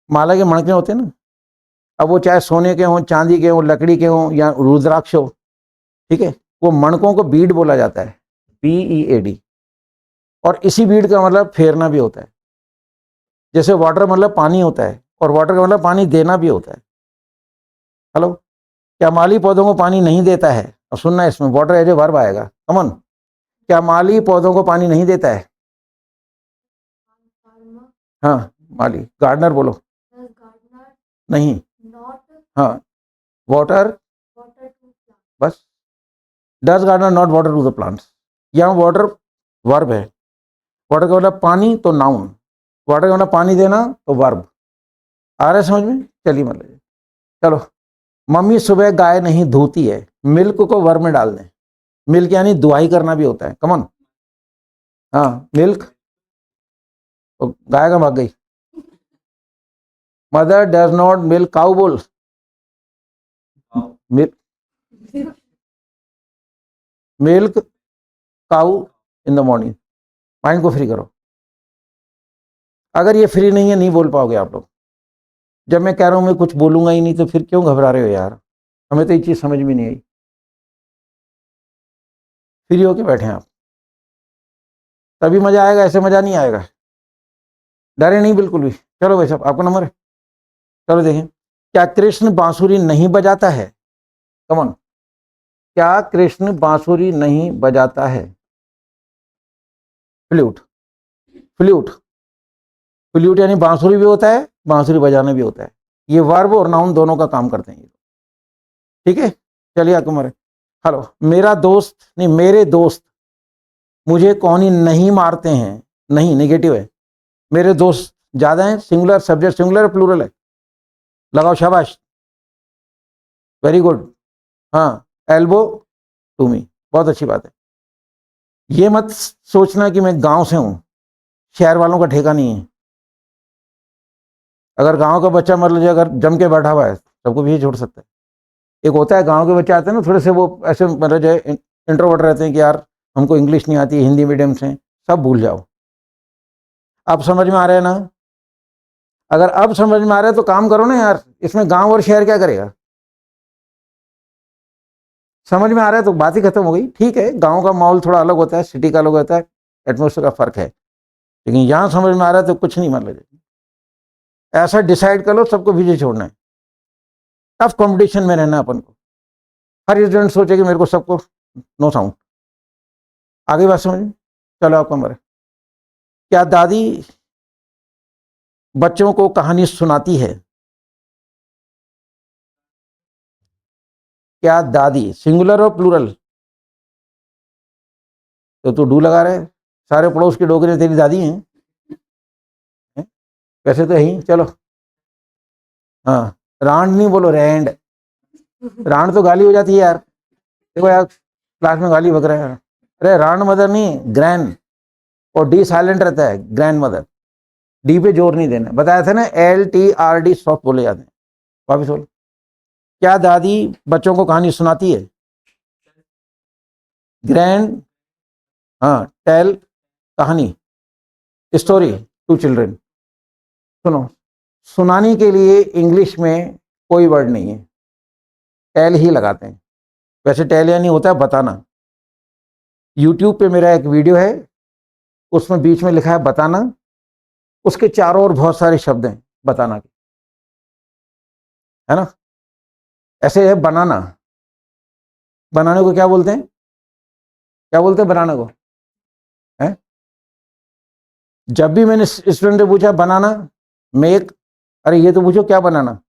माला के मणके होते हैं ना, अब वो चाहे सोने के हों, चांदी के हों, लकड़ी के हों, या रुद्राक्ष हो, ठीक है, वो मणकों को बीड बोला जाता है, BEAD। और इसी बीड का मतलब फेरना भी होता है। जैसे वाटर मतलब पानी होता है, और वाटर का मतलब पानी देना भी होता है। हेलो, क्या माली पौधों को पानी नहीं देता है? अब सुनना, इसमें वाटर एज ए वर्ब आएगा। कमन, क्या माली पौधों को पानी नहीं देता है? हाँ, माली, गार्डनर बोलो, नहीं, हाँ, वाटर, बस, does gardener not water to the plants. यहाँ वाटर वर्ब है, वाटर का मतलब पानी तो नाउन, वाटर का मतलब पानी देना तो वर्ब। आ रहा है समझ में? चलिए मतलब, चलो। मम्मी सुबह गाय नहीं धोती है, मिल्क को वर्ब में डाल दें, मिल्क यानी दुहाई करना भी होता है। कमन, हाँ, मिल्क, तो गाय का भाग गई। Mother does not milk cow, बोल, milk cow in the morning. Mind को फ्री करो, अगर ये फ्री नहीं है नहीं बोल पाओगे आप लोग। जब मैं कह रहा हूं मैं कुछ बोलूंगा ही नहीं, तो फिर क्यों घबरा रहे हो यार? हमें तो ये चीज समझ में नहीं आई। फ्री होके बैठे आप, तभी मजा आएगा, ऐसे मजा नहीं आएगा। डरे नहीं बिल्कुल भी। चलो भाई साहब, आपका नंबर है, चलो देखें। क्या कृष्ण बांसुरी नहीं बजाता है? कमन, क्या कृष्ण बांसुरी नहीं बजाता है? फ्लूट, फ्लूट, फ्लूट यानी बांसुरी भी होता है, बांसुरी बजाना भी होता है। ये वर्ब और नाउन दोनों का काम करते हैं, ठीक है। चलिए आपको नंबर है। हेलो, मेरा दोस्त नहीं, मेरे दोस्त मुझे कौनी नहीं मारते हैं, नहीं नेगेटिव है। मेरे दोस्त ज्यादा हैं, सिंगुलर, सब्जेक्ट सिंगुलर, प्लूरल है, लगाओ शाबाश, वेरी गुड। हाँ, एल्बो टू मी, बहुत अच्छी बात है। ये मत सोचना कि मैं गांव से हूं, शहर वालों का ठेका नहीं है। अगर गांव का बच्चा मतलब जो अगर जम के बैठा हुआ है, सबको भी छोड़ सकता है। एक होता है गांव के बच्चे आते हैं ना, थोड़े से वो ऐसे मतलब जो इंट्रोवर्ट रहते हैं कि यार हमको इंग्लिश नहीं आती, हिंदी मीडियम से, सब भूल जाओ। अब समझ में आ रहा है ना? अगर अब समझ में आ रहा है तो काम करो ना यार, इसमें गांव और शहर क्या करेगा? समझ में आ रहा है तो बात ही खत्म हो गई। ठीक है, गांव का माहौल थोड़ा अलग होता है, सिटी का अलग होता है, एटमोसफियर का फर्क है, लेकिन यहां समझ में आ रहा है तो कुछ नहीं मतलब। ऐसा डिसाइड कर लो सबको पीछे छोड़ना है, टफ कंपटीशन में रहना अपन को। हर स्टूडेंट सोचे कि मेरे को सबको नो साउंड। आगे बात समझ में? चलो आपका नंबर है। क्या दादी बच्चों को कहानी सुनाती है? क्या दादी, सिंगुलर और प्लूरल? तो तू डू लगा रहे, सारे पड़ोस की डोगरे तेरी दादी हैं हैं? वैसे तो यही, चलो। हाँ, रांड नहीं बोलो, रैंड। रांड तो गाली हो जाती है यार, देखो यार क्लास में गाली बक रहा है। अरे रांड मदर नहीं, ग्रैंड, और डी साइलेंट रहता है, ग्रैंड मदर। डी पे जोर नहीं देना, बताया था ना, LTRD सॉफ्ट बोले जाते हैं। वापिस बोलो। क्या दादी बच्चों को कहानी सुनाती है? ग्रैंड, हाँ, टेल, कहानी, स्टोरी टू चिल्ड्रन। सुनो, सुनाने के लिए इंग्लिश में कोई वर्ड नहीं है, टेल ही लगाते हैं। वैसे टेल यानी होता है बताना, यूट्यूब पे मेरा एक वीडियो है, उसमें बीच में लिखा है बताना, उसके चारों ओर बहुत सारे शब्द हैं बताना के, है ना। ऐसे है बनाना, बनाने को क्या बोलते हैं, क्या बोलते हैं बनाना को, है? जब भी मैंने स्टूडेंट से पूछा बनाना, मेक, अरे ये तो पूछो क्या बनाना,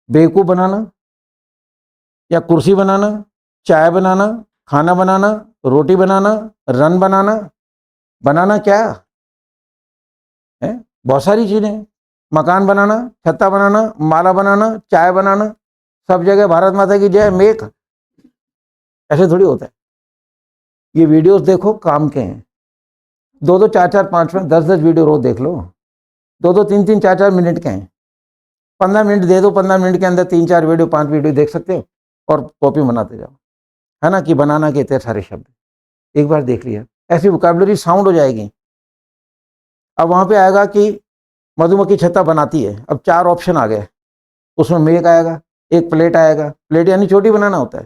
बेवकूफ बनाना, या कुर्सी बनाना, चाय बनाना, खाना बनाना, रोटी बनाना, रन बनाना, बनाना क्या है, बहुत सारी चीजें, मकान बनाना, छत्ता बनाना, माला बनाना, चाय बनाना, सब जगह भारत माता की जय, मेक, ऐसे थोड़ी होता है। ये वीडियोस देखो काम के हैं, 2-2, 4-4, 5-5, 10-10 वीडियो रोज देख लो, 2-2, 3-3, 4-4 मिनट के हैं, 15 मिनट दे दो, 15 मिनट के अंदर 3-4 वीडियो, 5 वीडियो देख सकते हो और कॉपी बनाते जाओ, है ना। कि बनाना के इतने सारे शब्द एक बार देख लिया, ऐसी वोकैबुलरी साउंड हो जाएगी। अब वहां पे आएगा कि मधुमक्खी छत्ता बनाती है, अब 4 ऑप्शन आ गए, उसमें मेक आएगा, एक प्लेट आएगा, प्लेट यानी चोटी बनाना होता है,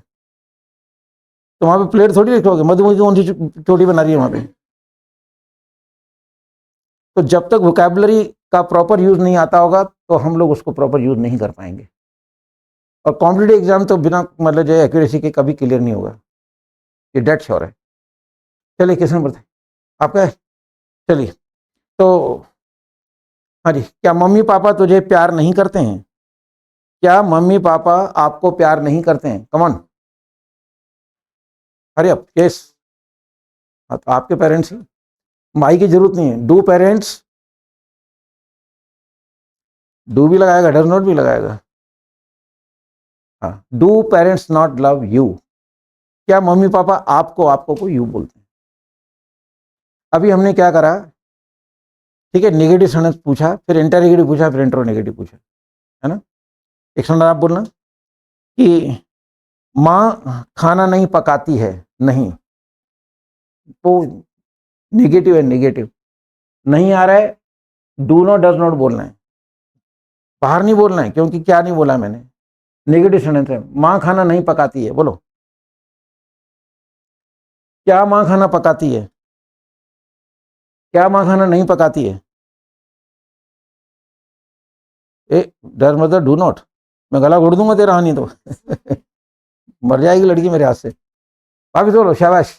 तो वहां पे प्लेट थोड़ी लिखोगे, मधुमक्खी कौन सी चोटी बना रही है वहां पे। तो जब तक वोकैबुलरी का प्रॉपर यूज नहीं आता होगा तो हम लोग उसको प्रॉपर यूज नहीं कर पाएंगे, और कॉम्पिटिटिव एग्जाम तो बिना मतलब जो एक्यूरेसी के कभी क्लियर नहीं होगा, ये डेट श्योर है। चलिए किस नंबर थे आपका है? चलिए, तो हाँ जी, क्या मम्मी पापा तुझे प्यार नहीं करते हैं, क्या मम्मी पापा आपको प्यार नहीं करते हैं, कम ऑन, अरे अब यस, तो आपके पेरेंट्स ही, माई की जरूरत नहीं है, डू पेरेंट्स, डू भी लगाएगा, डज नॉट भी लगाएगा, हाँ, do parents not love you, क्या मम्मी पापा आपको, आपको को यू बोलते हैं। अभी हमने क्या करा, ठीक है, नेगेटिव सेंटेंस पूछा, फिर इंटरनेगेटिव पूछा, फिर इंट्रोनेगेटिव पूछा, है ना। एक सेंटेंस आप बोलना कि माँ खाना नहीं पकाती है, नहीं, तो नेगेटिव है, नेगेटिव नहीं आ रहा है, डू नॉट डज नॉट बोलना है, बाहर नहीं बोलना है, क्योंकि क्या नहीं बोला मैंने, नेगेटिव सेंटेंस है, माँ खाना नहीं पकाती है, बोलो क्या माँ खाना पकाती है, क्या माँ खाना नहीं पकाती है, ए डर मतलब डू नॉट, मैं गला घोड़ दूंगा तेरा, नहीं तो मर जाएगी लड़की मेरे हाथ से। वापिस बोलो, शाबाश,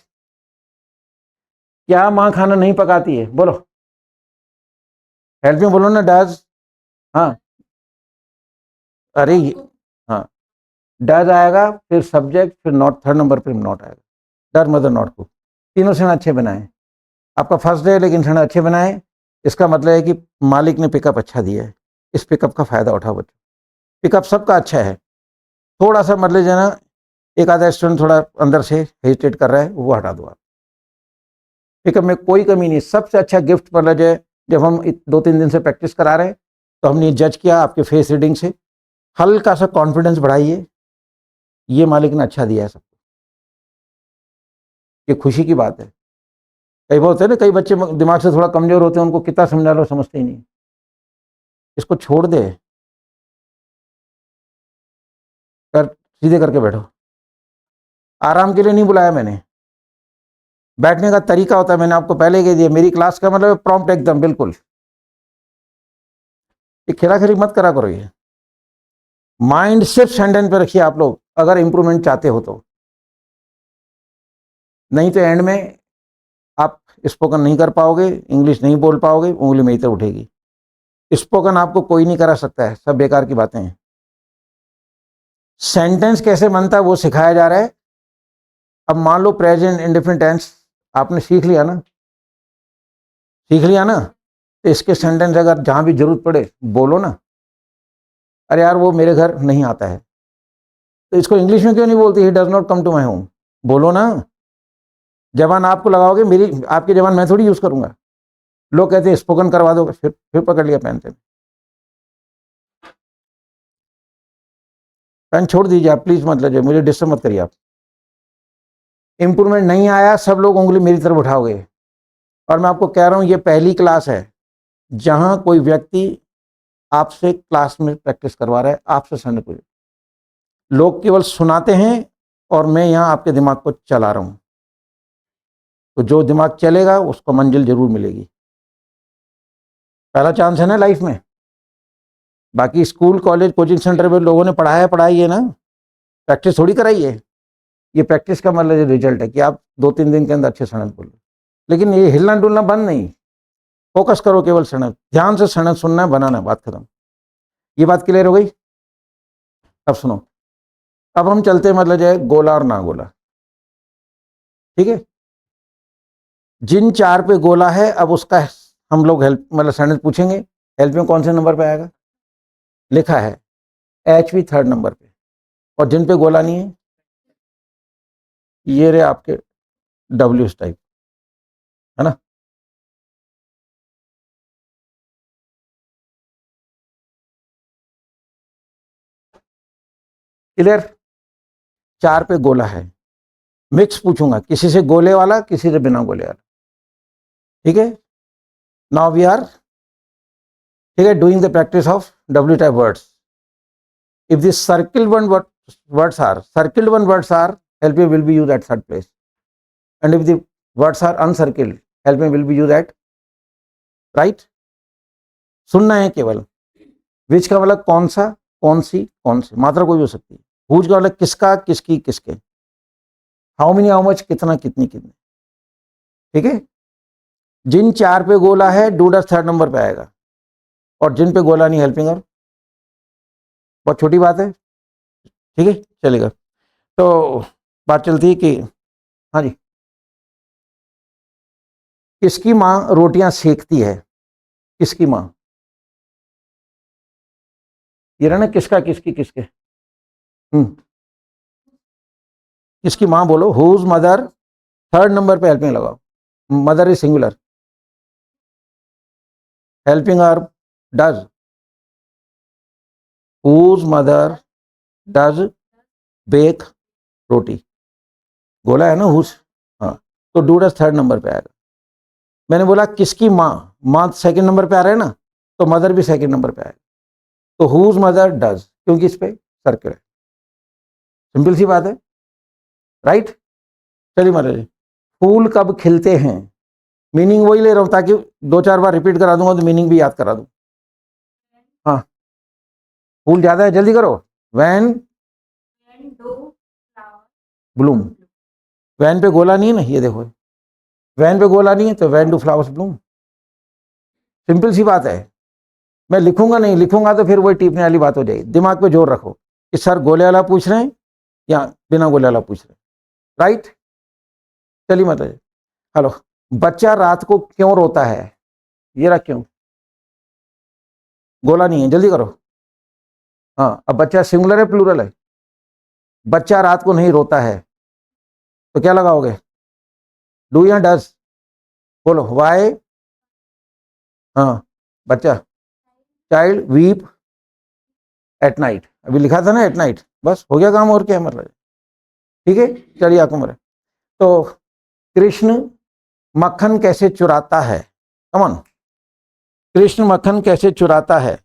क्या माँ खाना नहीं पकाती है, बोलो, हेल्प में बोलो ना, डज, हाँ, अरे हाँ, डज आएगा, फिर सब्जेक्ट, फिर नॉट, थर्ड नंबर पे नॉट आएगा, डर मदर नॉट को, तीनों से अच्छे बनाए, आपका फर्स्ट डे है लेकिन से अच्छे बनाए, इसका मतलब है कि मालिक ने पिकअप अच्छा दिया है, इस पिकअप का फायदा उठाओ बच्चों, पिकअप सबका अच्छा है, थोड़ा सा मतलब जो है ना, एक आधा स्टूडेंट थोड़ा अंदर से हेजिटेट कर रहा है, वो हटा दो आप, पिकअप में कोई कमी नहीं, सबसे अच्छा गिफ्ट मतलब जो है, जब हम 2-3 दिन से प्रैक्टिस करा रहे हैं तो हमने जज किया आपके फेस रीडिंग से, हल्का सा कॉन्फिडेंस बढ़ाइए, ये मालिक ने अच्छा दिया है सबको, ये खुशी की बात है। कई बार होते हैं ना, कई बच्चे दिमाग से थोड़ा कमजोर होते हैं, उनको कितना समझा लो समझते ही नहीं, इसको छोड़ दे, कर सीधे करके बैठो, आराम के लिए नहीं बुलाया मैंने, बैठने का तरीका होता है, मैंने आपको पहले कह दिया, मेरी क्लास का मतलब प्रॉम्प्ट एकदम बिल्कुल, ये खेला खेली मत करा करो, ये माइंड सिर्फ सेंटेंस पे रखिए आप लोग, अगर इंप्रूवमेंट चाहते हो तो, नहीं तो एंड में आप स्पोकन नहीं कर पाओगे, इंग्लिश नहीं बोल पाओगे, उंगली में इधर उठेगी, स्पोकन आपको कोई नहीं करा सकता है, सब बेकार की बातें हैं। सेंटेंस कैसे बनता है वो सिखाया जा रहा है। अब मान लो प्रेजेंट इंडिफरेंट टेंस आपने सीख लिया ना, सीख लिया ना, तो इसके सेंटेंस अगर जहां भी जरूरत पड़े बोलो ना, अरे यार वो मेरे घर नहीं आता है, तो इसको इंग्लिश में क्यों नहीं बोलते, he does not come to my home, बोलो ना, जबान आपको लगाओगे, मेरी आपकी जबान मैं थोड़ी यूज करूंगा, लोग कहते हैं स्पोकन करवा दो, फिर पकड़ लिया पेन से, पेन छोड़ दीजिए आप प्लीज, मत लीजिए, मुझे डिस्टर्ब मत करिए आप, इंप्रूवमेंट नहीं आया सब लोग उंगली मेरी तरफ उठाओगे, और मैं आपको कह रहा हूं ये पहली क्लास है जहां कोई व्यक्ति आपसे क्लास में प्रैक्टिस करवा रहा है, आपसे सैंडल, लोग केवल सुनाते हैं और मैं यहाँ आपके दिमाग को चला रहा हूँ, तो जो दिमाग चलेगा उसको मंजिल जरूर मिलेगी। पहला चांस है ना लाइफ में। बाकी स्कूल कॉलेज कोचिंग सेंटर में लोगों ने पढ़ाई है ना, प्रैक्टिस थोड़ी कराई है। ये प्रैक्टिस का मतलब रिजल्ट है कि आप 2-3 दिन के अंदर अच्छे सड़क बोलो। लेकिन ये हिलना डुलना बंद नहीं, फोकस करो केवल सड़क, ध्यान से सड़क सुनना है, बनाना है, बात खत्म। ये बात क्लियर हो गई। अब सुनो, अब हम चलते हैं मतलब जाए गोला और ना गोला। ठीक है, जिन 4 पे गोला है अब उसका हम लोग हेल्प मतलब सड़क पूछेंगे, हेल्प में कौन से नंबर पे आएगा, लिखा है HV 3rd नंबर पे, और जिन पे गोला नहीं है ये रहे आपके W टाइप, है ना। क्लियर। 4 पे गोला है, मिक्स पूछूंगा, किसी से गोले वाला किसी से बिना गोले वाला। ठीक है, नाउ वी आर, ठीक है, doing the practice of W type words. If this circle one words are help me will be used at third place, and if the words are uncircled help me will be used at right। सुनना है केवल। विच का मतलब कौन सा, कौन सी, कौन से, मात्रा कोई हो सकती है। हुज का मतलब किसका, किसकी, किसके। हाउ मेनी, हाउ मच, कितना, कितनी, कितने। ठीक है, जिन 4 पे गोला है डूडस 3rd नंबर पे आएगा, और जिन पे गोला नहीं हेल्पिंग और, बहुत छोटी बात है। ठीक है, चलेगा। तो बात चलती है कि हाँ जी, किसकी माँ रोटियां सेकती है, किसकी माँ। ये रहा ना किसका, किसकी, किसके। किसकी माँ बोलो, हुज मदर, 3rd नंबर पे हेल्पिंग लगाओ, मदर इज सिंगुलर, हेल्पिंग और does, whose mother does bake roti, बोला है ना हुज। हाँ, तो डू डज 3rd नंबर पे आएगा। मैंने बोला किसकी माँ, माँ 2nd नंबर पे आ रहा है ना, तो मदर भी 2nd नंबर पे आएगा। तो हुज मदर डज, क्योंकि इस पे सर्कल है, सिंपल सी बात है, राइट। चलिए महाराज, फूल कब खिलते हैं, मीनिंग वही ले रहा हूं ताकि 2-4 बार रिपीट करा दूंगा तो मीनिंग भी याद करा दूं। हाँ, फूल ज्यादा है, जल्दी करो। वैन ब्लूम, वैन पे गोला नहीं है ना, ये देखो, वैन पे गोला नहीं है तो when do flowers bloom, simple सी बात है। मैं लिखूंगा नहीं, लिखूंगा तो फिर वही टीपने वाली बात हो जाएगी। दिमाग पे जोर रखो कि सर गोले वाला पूछ रहे हैं या बिना गोले वाला पूछ रहे हैं, राइट। चलिए मतलब, हेलो, बच्चा रात को क्यों रोता है, ये रहा क्यों, गोला नहीं है, जल्दी करो। हाँ, अब बच्चा सिंगुलर है प्लूरल है, बच्चा रात को नहीं रोता है तो क्या लगाओगे, डू या डज, बोलो वाई। हाँ, बच्चा, चाइल्ड वीप एट नाइट, अभी लिखा था ना एट नाइट, बस हो गया काम, और क्या मतलब। ठीक है, चलिए आपको मरे। तो कृष्ण मक्खन कैसे चुराता है, कमन, कृष्ण मक्खन कैसे चुराता है,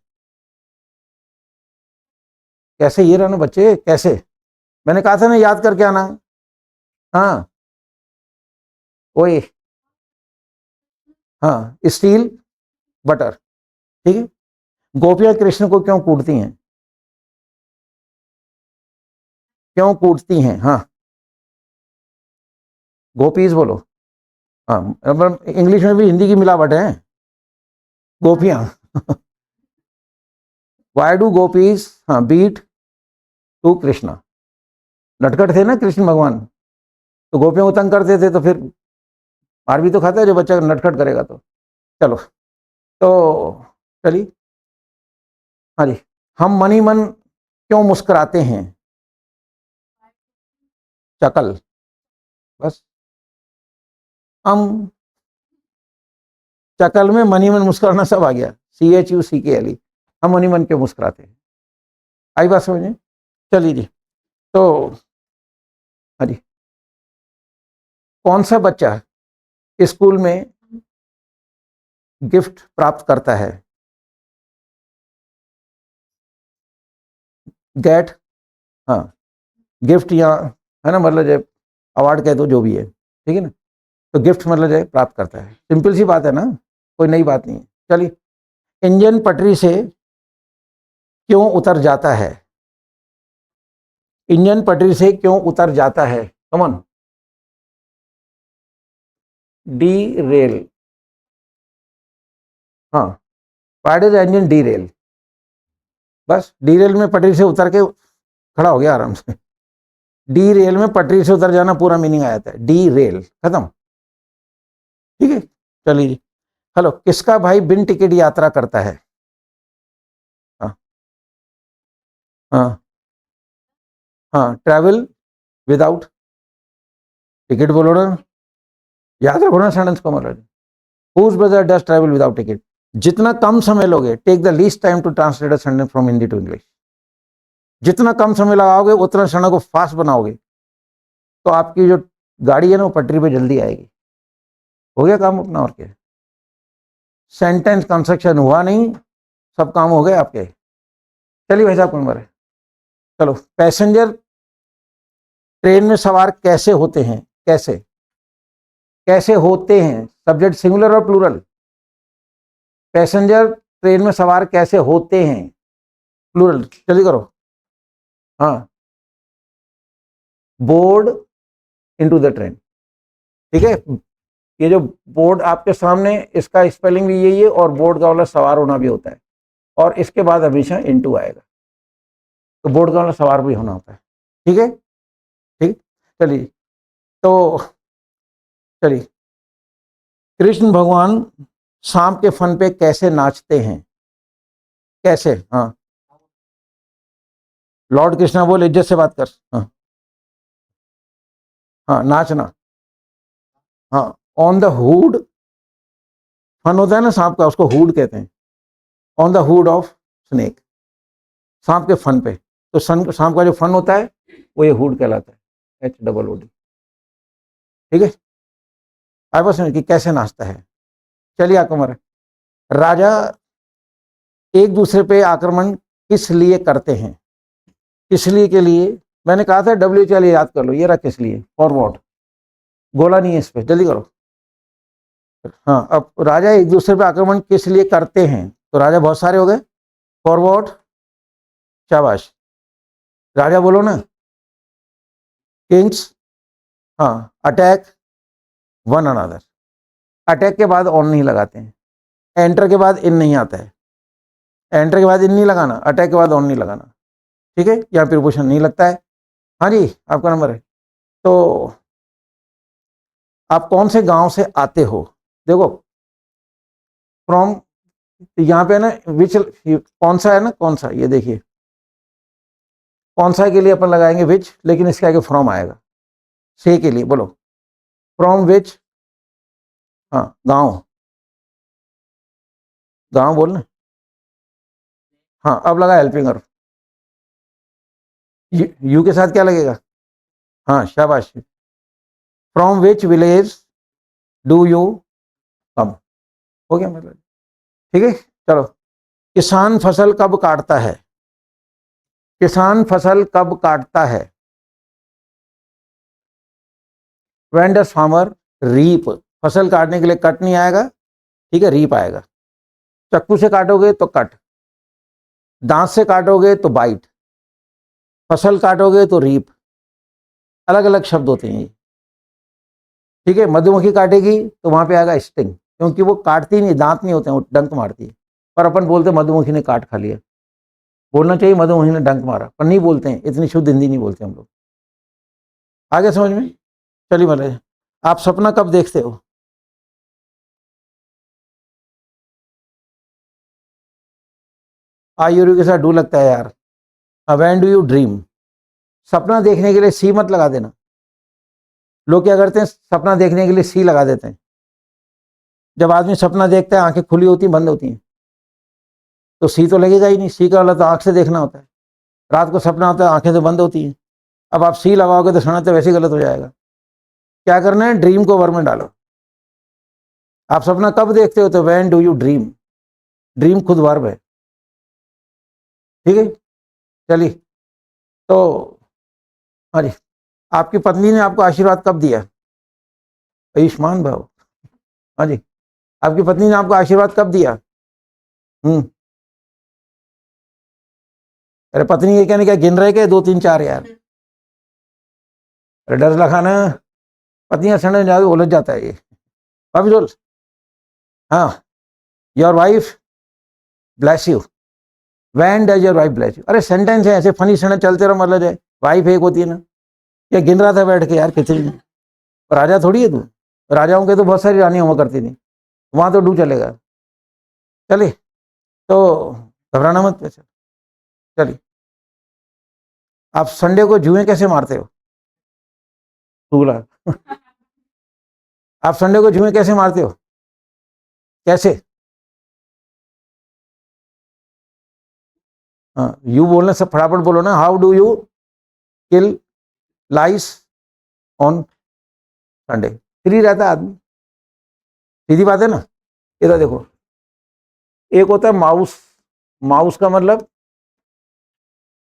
कैसे, ये रहना बच्चे, कैसे, मैंने कहा था ना याद करके आना। हाँ, वही, हाँ, स्टील बटर। ठीक है, गोपियां कृष्ण को क्यों कूटती हैं, क्यों कूटती हैं, हाँ, गोपीज बोलो। हाँ, मतलब इंग्लिश में भी हिंदी की मिलावट है, गोपियां। वाई डू गोपीज, हाँ, बीट टू कृष्णा, नटखट थे ना कृष्ण भगवान, तो गोपियों को तंग करते थे, तो फिर मार भी तो खाता है जो बच्चा नटखट करेगा तो। चलो, तो चलिए, हाँ जी, हम मन ही मन क्यों मुस्कुराते हैं, चकल, बस, हम चकल में मनी मन मुस्कुराना सब आ गया, CHUCKLE, हम मनी मन क्यों मुस्कुराते हैं, आई बात समझ में। चलिए जी, तो हाँ जी, कौन सा बच्चा स्कूल में गिफ्ट प्राप्त करता है, गेट, हाँ, गिफ्ट या है ना, मतलब जो अवार्ड कह दो जो भी है, ठीक है ना, तो गिफ्ट मतलब जो प्राप्त करता है। सिंपल सी बात है ना, कोई नई बात नहीं है। चलिए, इंजन पटरी से क्यों उतर जाता है? इंजन पटरी से क्यों उतर जाता है? कमन, डी रेल। हाँ, why does engine D rail? बस डी रेल में पटरी से उतर के खड़ा हो गया आराम से। डी रेल में पटरी से उतर जाना पूरा मीनिंग आ जाता है, डी रेल, खत्म। ठीक है, चलिए जी। हेलो, किसका भाई बिन टिकट यात्रा करता है? हाँ हाँ हाँ, ट्रैवल विदाउट टिकट बोलो ना, याद रखो ना सेंटेंस को। मतलब whose brother does travel without ticket? जितना कम समय लोगे, take the least time to translate a sentence from Hindi to English. जितना कम समय लगाओगे उतना क्षणों को फास्ट बनाओगे, तो आपकी जो गाड़ी है ना वो पटरी पे जल्दी आएगी। हो गया काम अपना, और क्या। सेंटेंस कंस्ट्रक्शन हुआ नहीं, सब काम हो गए आपके। चलिए भाई साहब, नंबर है। चलो, पैसेंजर ट्रेन में सवार कैसे होते हैं? कैसे, कैसे होते हैं, सब्जेक्ट सिंगुलर और प्लूरल। पैसेंजर ट्रेन में सवार कैसे होते हैं, प्लूरल। जल्दी करो। हाँ, बोर्ड इनटू द ट्रेन। ठीक है, ये जो बोर्ड आपके सामने, इसका स्पेलिंग भी यही है, और बोर्ड का मतलब सवार होना भी होता है, और इसके बाद हमेशा इनटू आएगा, तो बोर्ड का मतलब सवार भी होना होता है। ठीक है, ठीक। चलिए, तो चलिए, कृष्ण भगवान सांप के फन पे कैसे नाचते हैं? कैसे? हाँ, लॉर्ड कृष्णा बोल, इज्जत से बात कर। हाँ हाँ, नाचना। हाँ, ऑन द हुड, फन होता है ना सांप का, उसको हुड कहते हैं। On the hood of snake, सांप के फन पे, तो सांप का जो फन होता है वो ये हुड कहलाता है, HOOD। ठीक है, आई बस कि कैसे नाचता है। चलिए आक्रमण। राजा एक दूसरे पे आक्रमण किस लिए करते हैं? किस लिए के लिए, मैंने कहा था डब्ल्यू, चलिए याद कर लो, ये रहा किस लिए, फॉरवर्ड। गोला नहीं है इस पे, जल्दी करो। हाँ, अब राजा एक दूसरे पे आक्रमण किस लिए करते हैं, तो राजा बहुत सारे हो गए, फॉरवर्ड, शाबाश। राजा बोलो ना, किंग्स, हाँ, अटैक वन अनदर। अटैक के बाद ऑन नहीं लगाते हैं, एंटर के बाद इन नहीं आता है, एंटर के बाद इन नहीं लगाना, अटैक के बाद ऑन नहीं लगाना। ठीक है, या प्रीपोजिशन नहीं लगता है। हाँ जी, आपका नंबर है। तो आप कौन से गांव से आते हो? देखो, फ्रॉम, यहाँ पे ना विच, कौन सा है ना, कौन सा, ये देखिए, कौन सा के लिए अपन लगाएंगे विच, लेकिन इसके आगे फ्रॉम आएगा। से के लिए बोलो, फ्रॉम विच, हाँ, गांव, गांव बोलना। हाँ, अब लगा हेल्पिंग अर्ब, यू के साथ क्या लगेगा? हाँ, शाबाश। From which village do you come? हो गया मतलब। ठीक है, चलो, किसान फसल कब काटता है? किसान फसल कब काटता है? When does farmer reap? फसल काटने के लिए कट नहीं आएगा, ठीक है, रीप आएगा। चाकू से काटोगे तो कट, दांत से काटोगे तो बाइट, फसल काटोगे तो रीप। अलग अलग शब्द होते हैं ये। ठीक है, मधुमक्खी काटेगी तो वहां पे आएगा स्टिंग, क्योंकि वो काटती नहीं, दांत नहीं होते हैं, वो डंक मारती है। पर अपन बोलते मधुमक्खी ने काट खा लिया, बोलना चाहिए मधुमक्खी ने डंक मारा, पर नहीं बोलते हैं, इतनी शुद्ध हिंदी नहीं बोलते हम लोग। आगे समझ में। चलिए मतलब, आप सपना कब देखते हो? आयुर्वेद के साथ डू लगता है यार। When do you dream? सपना देखने के लिए सी मत लगा देना। लोग क्या करते हैं, सपना देखने के लिए सी लगा देते हैं। जब आदमी सपना देखता है, आंखें खुली होती बंद होती हैं, तो सी तो लगेगा ही नहीं। सी का मतलब तो आंख से देखना होता है। रात को सपना होता है, आंखें तो बंद होती हैं। अब आप सी लगाओगे तो सपना तो वैसे ही गलत हो जाएगा। क्या करना है, ड्रीम को वर्ब में डालो। आप सपना कब देखते हो, तो when do you dream, dream खुद वर्ब है। ठीक है, चलिए, तो हाँ जी, आपकी पत्नी ने आपको आशीर्वाद कब दिया? आयुष्मान भाव। हाँ जी, आपकी पत्नी ने आपको आशीर्वाद कब दिया? अरे पत्नी ये कहने क्या गिन रहे के 2 3 4 यार? अरे डर लगा ना, पत्नियां सड़ने जाके उलझ जाता है ये। अभी बोल। हाँ, your wife bless you. When does your wife bless you? अरे सेंटेंस है ऐसे, फनी सेंटेंस चलते रहो, मतलब है वाइफ एक होती है ना। ये गिन रहा था बैठ के यार कितनी। राजा थोड़ी है तू, राजाओं के तो बहुत सारी रानियां हुआ करती थी, वहां तो डू चलेगा। चलिए, तो घबराना मत वैसे। चलिए, आप संडे को जुए कैसे मारते हो? दूल्हा आप संडे को जुए कैसे मारते हो? कैसे? हाँ, यू बोलना, सब फटाफट बोलो ना। How do you kill lice on Sunday? Free रहता है आदमी, सीधी बात है ना। इधर देखो, एक होता है माउस। माउस का मतलब,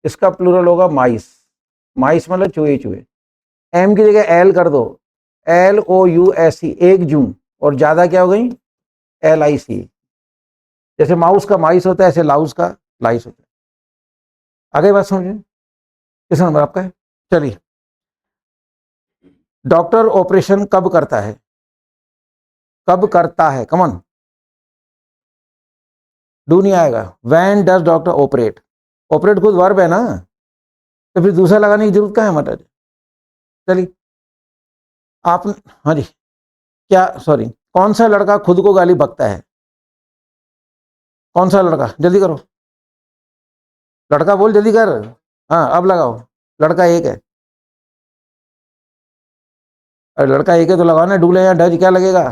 इसका प्लूरल होगा माइस। माइस मतलब चूहे चूहे। एम की जगह एल कर दो, LOUSE, एक जून। और ज्यादा क्या हो गई? LIC। जैसे माउस का माइस होता है, ऐसे लाउस का लाइस होता है। आगे बात समझे? किस नंबर आपका है? चलिए, डॉक्टर ऑपरेशन कब करता है? कब करता है? कमन, डू नहीं आएगा। When does doctor operate? Operate खुद वर्ब है ना, तो फिर दूसरा लगाने की जरूरत क्या है मतलब? चलिए, आप, हाँ जी, क्या, सॉरी, कौन सा लड़का खुद को गाली बकता है? कौन सा लड़का? जल्दी करो, लड़का बोल जल्दी कर। हाँ अब लगाओ, लड़का एक है। अरे लड़का एक है तो लगाओ ना, डूले या डज क्या लगेगा?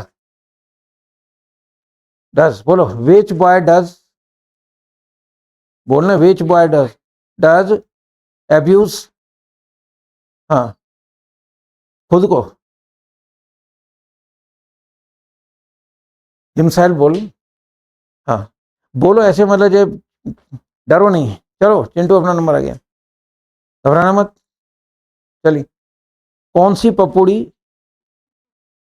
डज बोलो। विच बॉय डज, बोलना विच बॉय डज, डज एब्यूज, हाँ, खुद को। हिमसेल्फ बोल। हाँ, बोलो ऐसे, मतलब जो, डरो नहीं। चलो चिंटू, अपना नंबर आ गया, घबराना मत। चलिए, कौन सी पपड़ी,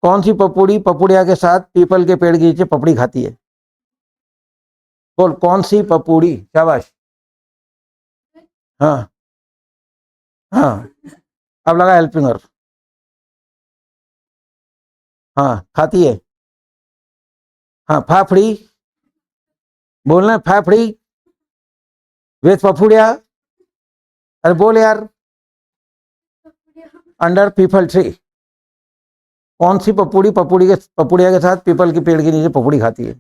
कौन सी पपड़ी पपुड़िया के साथ पीपल के पेड़ के नीचे पपड़ी खाती है? बोल, कौन सी पपड़ी? शाबाश। हाँ हाँ, अब लगा हेल्पिंग वर्ब। हाँ खाती है। हाँ, फाफड़ी, बोलना है फाफड़ी विथ पपुड़िया। अरे बोल यार, अंडर पीपल ट्री। कौन सी पपड़ी पपुड़िया के साथ पीपल के पेड़ के नीचे पपड़ी खाती है?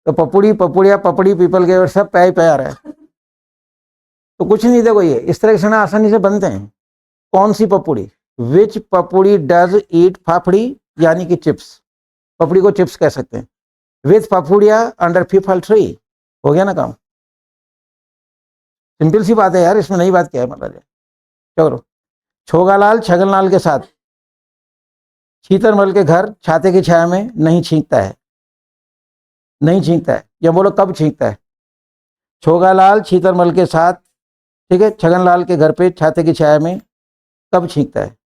तो पपड़ी पपुड़िया पपड़ी पीपल के सब पे आ रहा है, तो कुछ नहीं। देखो ये इस तरह से ना आसानी से बनते हैं। कौन सी पपड़ी? विच पपड़ी डज ईट फाफड़ी, यानी कि चिप्स। पपड़ी को चिप्स कह सकते हैं। विथ पपुड़िया अंडर पीपल ट्री, हो गया ना काम। सिंपल सी बात है यार, इसमें नई बात क्या है मतलब? चलो, छोगालाल छगनलाल के साथ छीतरमल के घर छाते की छाया में नहीं छींकता है। नहीं छींकता है, या बोलो कब छींकता है? छोगालाल छीतरमल के साथ, ठीक है, छगनलाल के घर पे छाते की छाया में कब छींकता है?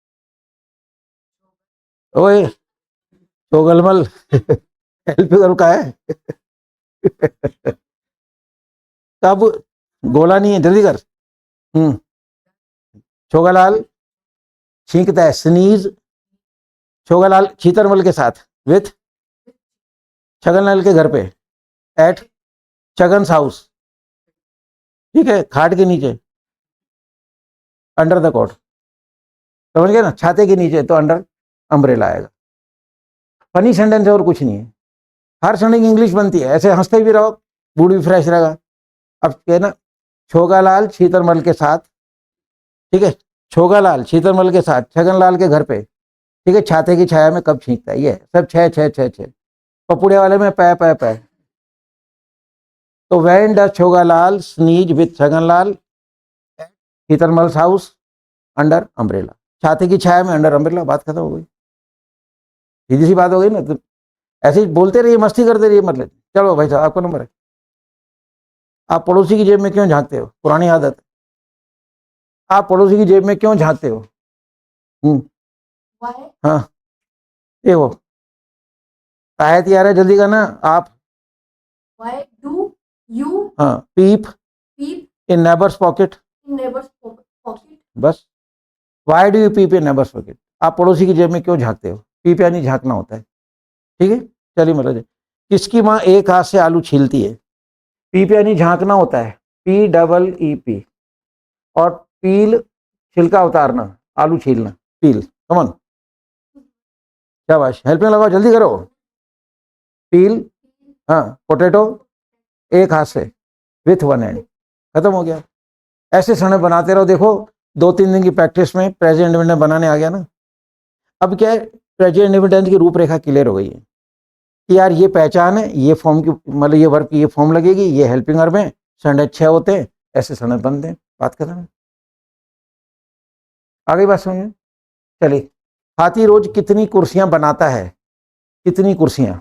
ओए छोगलमल हेल्प का है कब? गोला नहीं है, जल्दी कर। हम्म, छोगालाल छींकता है, स्नीज। छोगालाल छीतरमल के साथ विथ छगनलाल के घर पे, एट छगन्स हाउस, ठीक है, खाट के नीचे, अंडर द कोट। समझ गए ना? छाते के नीचे तो अंडर अम्ब्रेला आएगा। फनी सेंटेंस है और कुछ नहीं है। हर संडे की इंग्लिश बनती है, ऐसे हंसते भी रहो, मूड भी फ्रेश रहेगा। अब कहना, छोगालाल छीतरमल के साथ, ठीक है, छोगालाल छीतरमल के साथ छगनलाल के घर पे, ठीक है, छाते की छाया में कब छींकता है? ये सब छह छह छह छह। पपुड़े वाले में पै पै पै। तो when does Chhogalal sneeze with Chhaganlal Chhitarmal house under umbrella? छाते की छाया में अंडर अम्ब्रेला, बात खत्म हो गई। सीधी सी बात हो गई ना। तो ऐसे ही बोलते रहिए, मस्ती करते रहिए मतलब। चलो भाई साहब, आपका नंबर है। आप पड़ोसी की जेब में क्यों झांकते हो? पुरानी आदत। आप पड़ोसी की जेब में क्यों झांकते हो? हाँ ये वो आयत यार है, जल्दी करना आप। Why do you हाँ peep peep in neighbour's pocket, in neighbor's pocket? बस। Why do you peep in neighbour's pocket, आप पड़ोसी की जेब में क्यों झांकते हो? पीप यानी झांकना होता है, ठीक है। चलिए मतलब किसकी माँ एक हाथ से आलू छीलती है? पीप यानी झांकना होता है, PEE। और पील छिलका उतारना, आलू छीलना, पील। कमन शाबाश, हेल्प में लगाओ, जल्दी करो। पील, हाँ पोटैटो एक हाथ से विथ वन हैंड, खत्म हो गया। ऐसे समय बनाते रहो, देखो 2-3 दिन की प्रैक्टिस में प्रेजेंट इंडिपेंडेंस बनाने आ गया ना। अब क्या है, प्रेजेंट इंडिपेंडेंस की रूपरेखा क्लियर हो गई है कि यार ये पहचान है, ये फॉर्म की मतलब ये वर्ब की ये फॉर्म लगेगी, ये हेल्पिंग वर्ब में संडे 6 होते हैं, ऐसे संडे बनते हैं, बात खत्म है। आगे बात समझ। चलिए, हाथी रोज कितनी कुर्सियां बनाता है? कितनी कुर्सियां,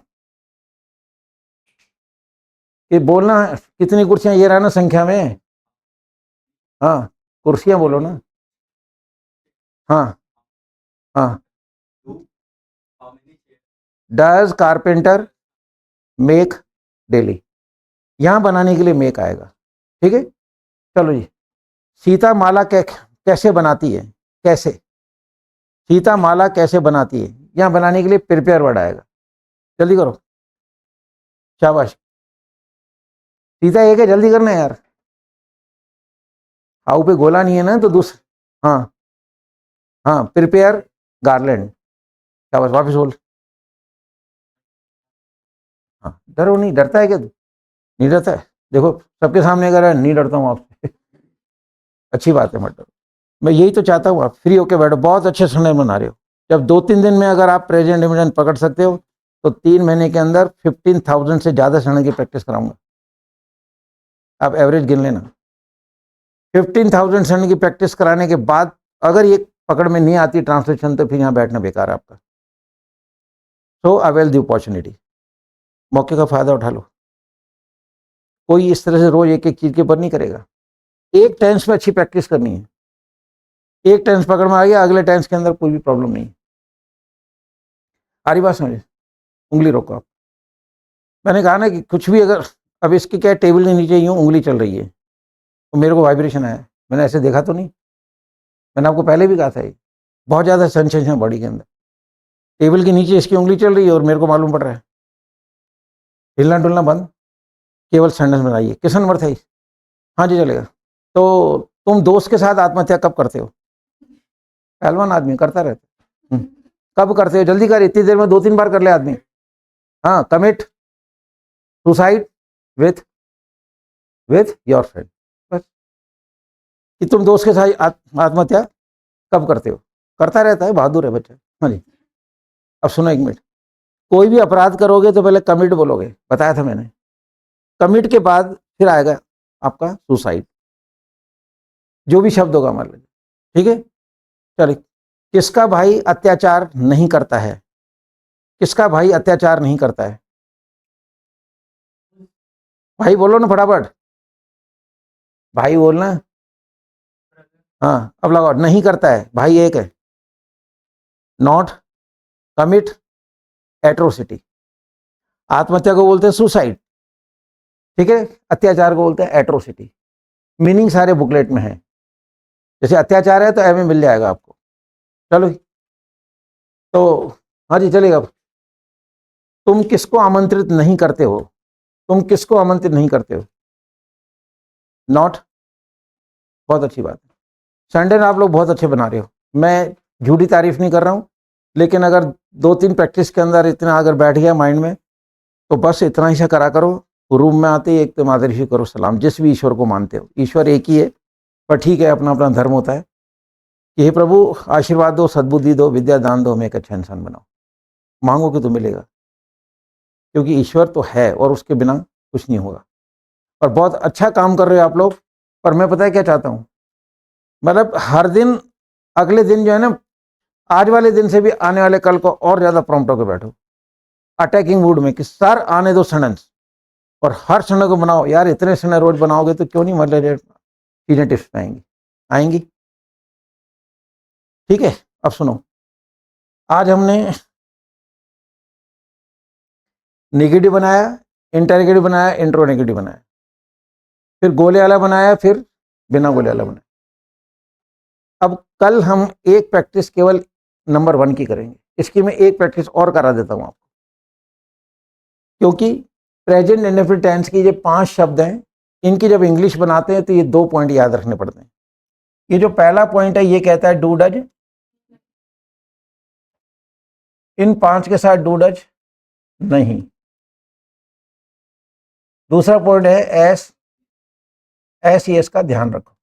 ये बोलना है, कितनी कुर्सियां ये रहा ना संख्या में। हाँ कुर्सियां बोलो ना। हाँ हाँ, डज कारपेंटर मेक डेली, यहां बनाने के लिए मेक आएगा, ठीक है। चलो जी, सीता माला कैसे बनाती है? कैसे सीता माला कैसे बनाती है, यहां बनाने के लिए प्रिपेयर वर्ड आएगा, जल्दी करो, शाबाश। सीता एक है, जल्दी करना है यार, हाउ पे गोला नहीं है ना तो दूसरा। हाँ हाँ, प्रिपेयर गार्लैंड, शाबाश, वापस बोल। हाँ डरो नहीं, डरता है क्या तू? नहीं डरता है, देखो सबके सामने अगर नहीं डरता हूँ आपसे अच्छी बात है, मत डरो। मैं यही तो चाहता हूँ, आप फ्री होके बैठो, बहुत अच्छे समय बना रहे हो। जब 2-3 दिन में अगर आप प्रेजेंट इंडिपेंडेंट पकड़ सकते हो तो 3 महीने के अंदर 15,000 से ज़्यादा समय की प्रैक्टिस कराऊंगा, आप एवरेज गिन लेना। 15,000 समय की प्रैक्टिस कराने के बाद अगर ये पकड़ में नहीं आती ट्रांसलेशन, तो फिर यहाँ बैठना बेकार है आपका। सो अवेल द अपॉर्चुनिटी, मौके का फायदा उठा लो। कोई इस तरह से रोज एक एक चीज के ऊपर नहीं करेगा। एक टेंस में अच्छी प्रैक्टिस करनी है, एक टेंस पकड़ में आ गया, अगले टेंस के अंदर कोई भी प्रॉब्लम नहीं। आ रही बात समझे? उंगली रोको आप। मैंने कहा ना कि कुछ भी अगर, अब इसके क्या टेबल के नीचे यूं उंगली चल रही है तो मेरे को वाइब्रेशन आया, मैंने ऐसे देखा तो नहीं, मैंने आपको पहले भी कहा था ये बहुत ज़्यादा सेंसेशन है बॉडी के अंदर। टेबल के नीचे इसकी उंगली चल रही है और मेरे को मालूम पड़ रहा है। हिलना डुलना बंद, केवल सेंटेंस बनाइए। किस नंबर था? हाँ जी चलेगा। तो तुम दोस्त के साथ आत्महत्या कब करते हो? पहलवान आदमी करता रहता है। कब करते हो? जल्दी कर, इतनी देर में 2-3 बार कर ले आदमी। हाँ, commit suicide with with your friend, बस। कि तुम दोस्त के साथ आत्महत्या कब करते हो? करता रहता है, बहादुर है बच्चा। हाँ जी। अब सुनो 1 मिनट, कोई भी अपराध करोगे तो पहले कमिट बोलोगे, बताया था मैंने। कमिट के बाद फिर आएगा आपका सुसाइड, जो भी शब्द होगा मान लीजिए, ठीक है। चलिए, किसका भाई अत्याचार नहीं करता है? किसका भाई अत्याचार नहीं करता है? भाई बोलो ना फटाफट, भाई बोलना। हाँ अब लगाओ, नहीं करता है, भाई एक है। Not, commit, atrocity. आत्महत्या को बोलते हैं सुसाइड, ठीक है। अत्याचार को बोलते हैं एट्रोसिटी। मीनिंग सारे बुकलेट में है, जैसे अत्याचार है तो ए में मिल जाएगा आपको। चलो तो हाँ जी चलेगा। तुम किसको आमंत्रित नहीं करते हो? तुम किसको आमंत्रित नहीं करते हो? नॉट, बहुत अच्छी बात है। संडे आप लोग बहुत अच्छे बना रहे हो, मैं झूठी तारीफ नहीं कर रहा हूँ, लेकिन अगर 2-3 प्रैक्टिस के अंदर इतना अगर बैठ गया माइंड में तो बस इतना ही से करा करो। रूम में आते ही एक तो माता ऋषि करो सलाम, जिस भी ईश्वर को मानते हो, ईश्वर एक ही है, पर ठीक है अपना अपना धर्म होता है कि हे प्रभु आशीर्वाद दो, सद्बुद्धि दो, विद्या दान दो, हमें एक अच्छा इंसान बनाओ। मांगोगे तो मिलेगा, क्योंकि ईश्वर तो है और उसके बिना कुछ नहीं होगा। और बहुत अच्छा काम कर रहे हो आप लोग। पर मैं पता है क्या चाहता हूँ, मतलब हर दिन अगले दिन जो है ना, आज वाले दिन से भी आने वाले कल को और ज्यादा प्रॉम्प्ट होकर बैठो, अटैकिंग मूड में कि सर आने दो सडन्स, और हर क्षण को बनाओ। यार इतने क्षण रोज बनाओगे तो क्यों नहीं मतलब चीजें टिप्स में आएंगी, आएंगी, ठीक है। अब सुनो, आज हमने नेगेटिव बनाया, इंटरनेगेटिव बनाया, इंट्रो नेगेटिव बनाया, फिर गोले वाला बनाया, फिर बिना गोले वाला बनाया। अब कल हम एक प्रैक्टिस केवल नंबर 1 की करेंगे। इसकी मैं एक प्रैक्टिस और करा देता हूं आपको, क्योंकि प्रेजेंट इंडेफिनिट टेंस की ये 5 शब्द हैं, इनकी जब इंग्लिश बनाते हैं तो ये 2 पॉइंट याद रखने पड़ते हैं। ये जो पहला पॉइंट है ये कहता है डू डज, इन 5 के साथ डू डज नहीं। दूसरा पॉइंट है एस, एस यस का ध्यान रखो।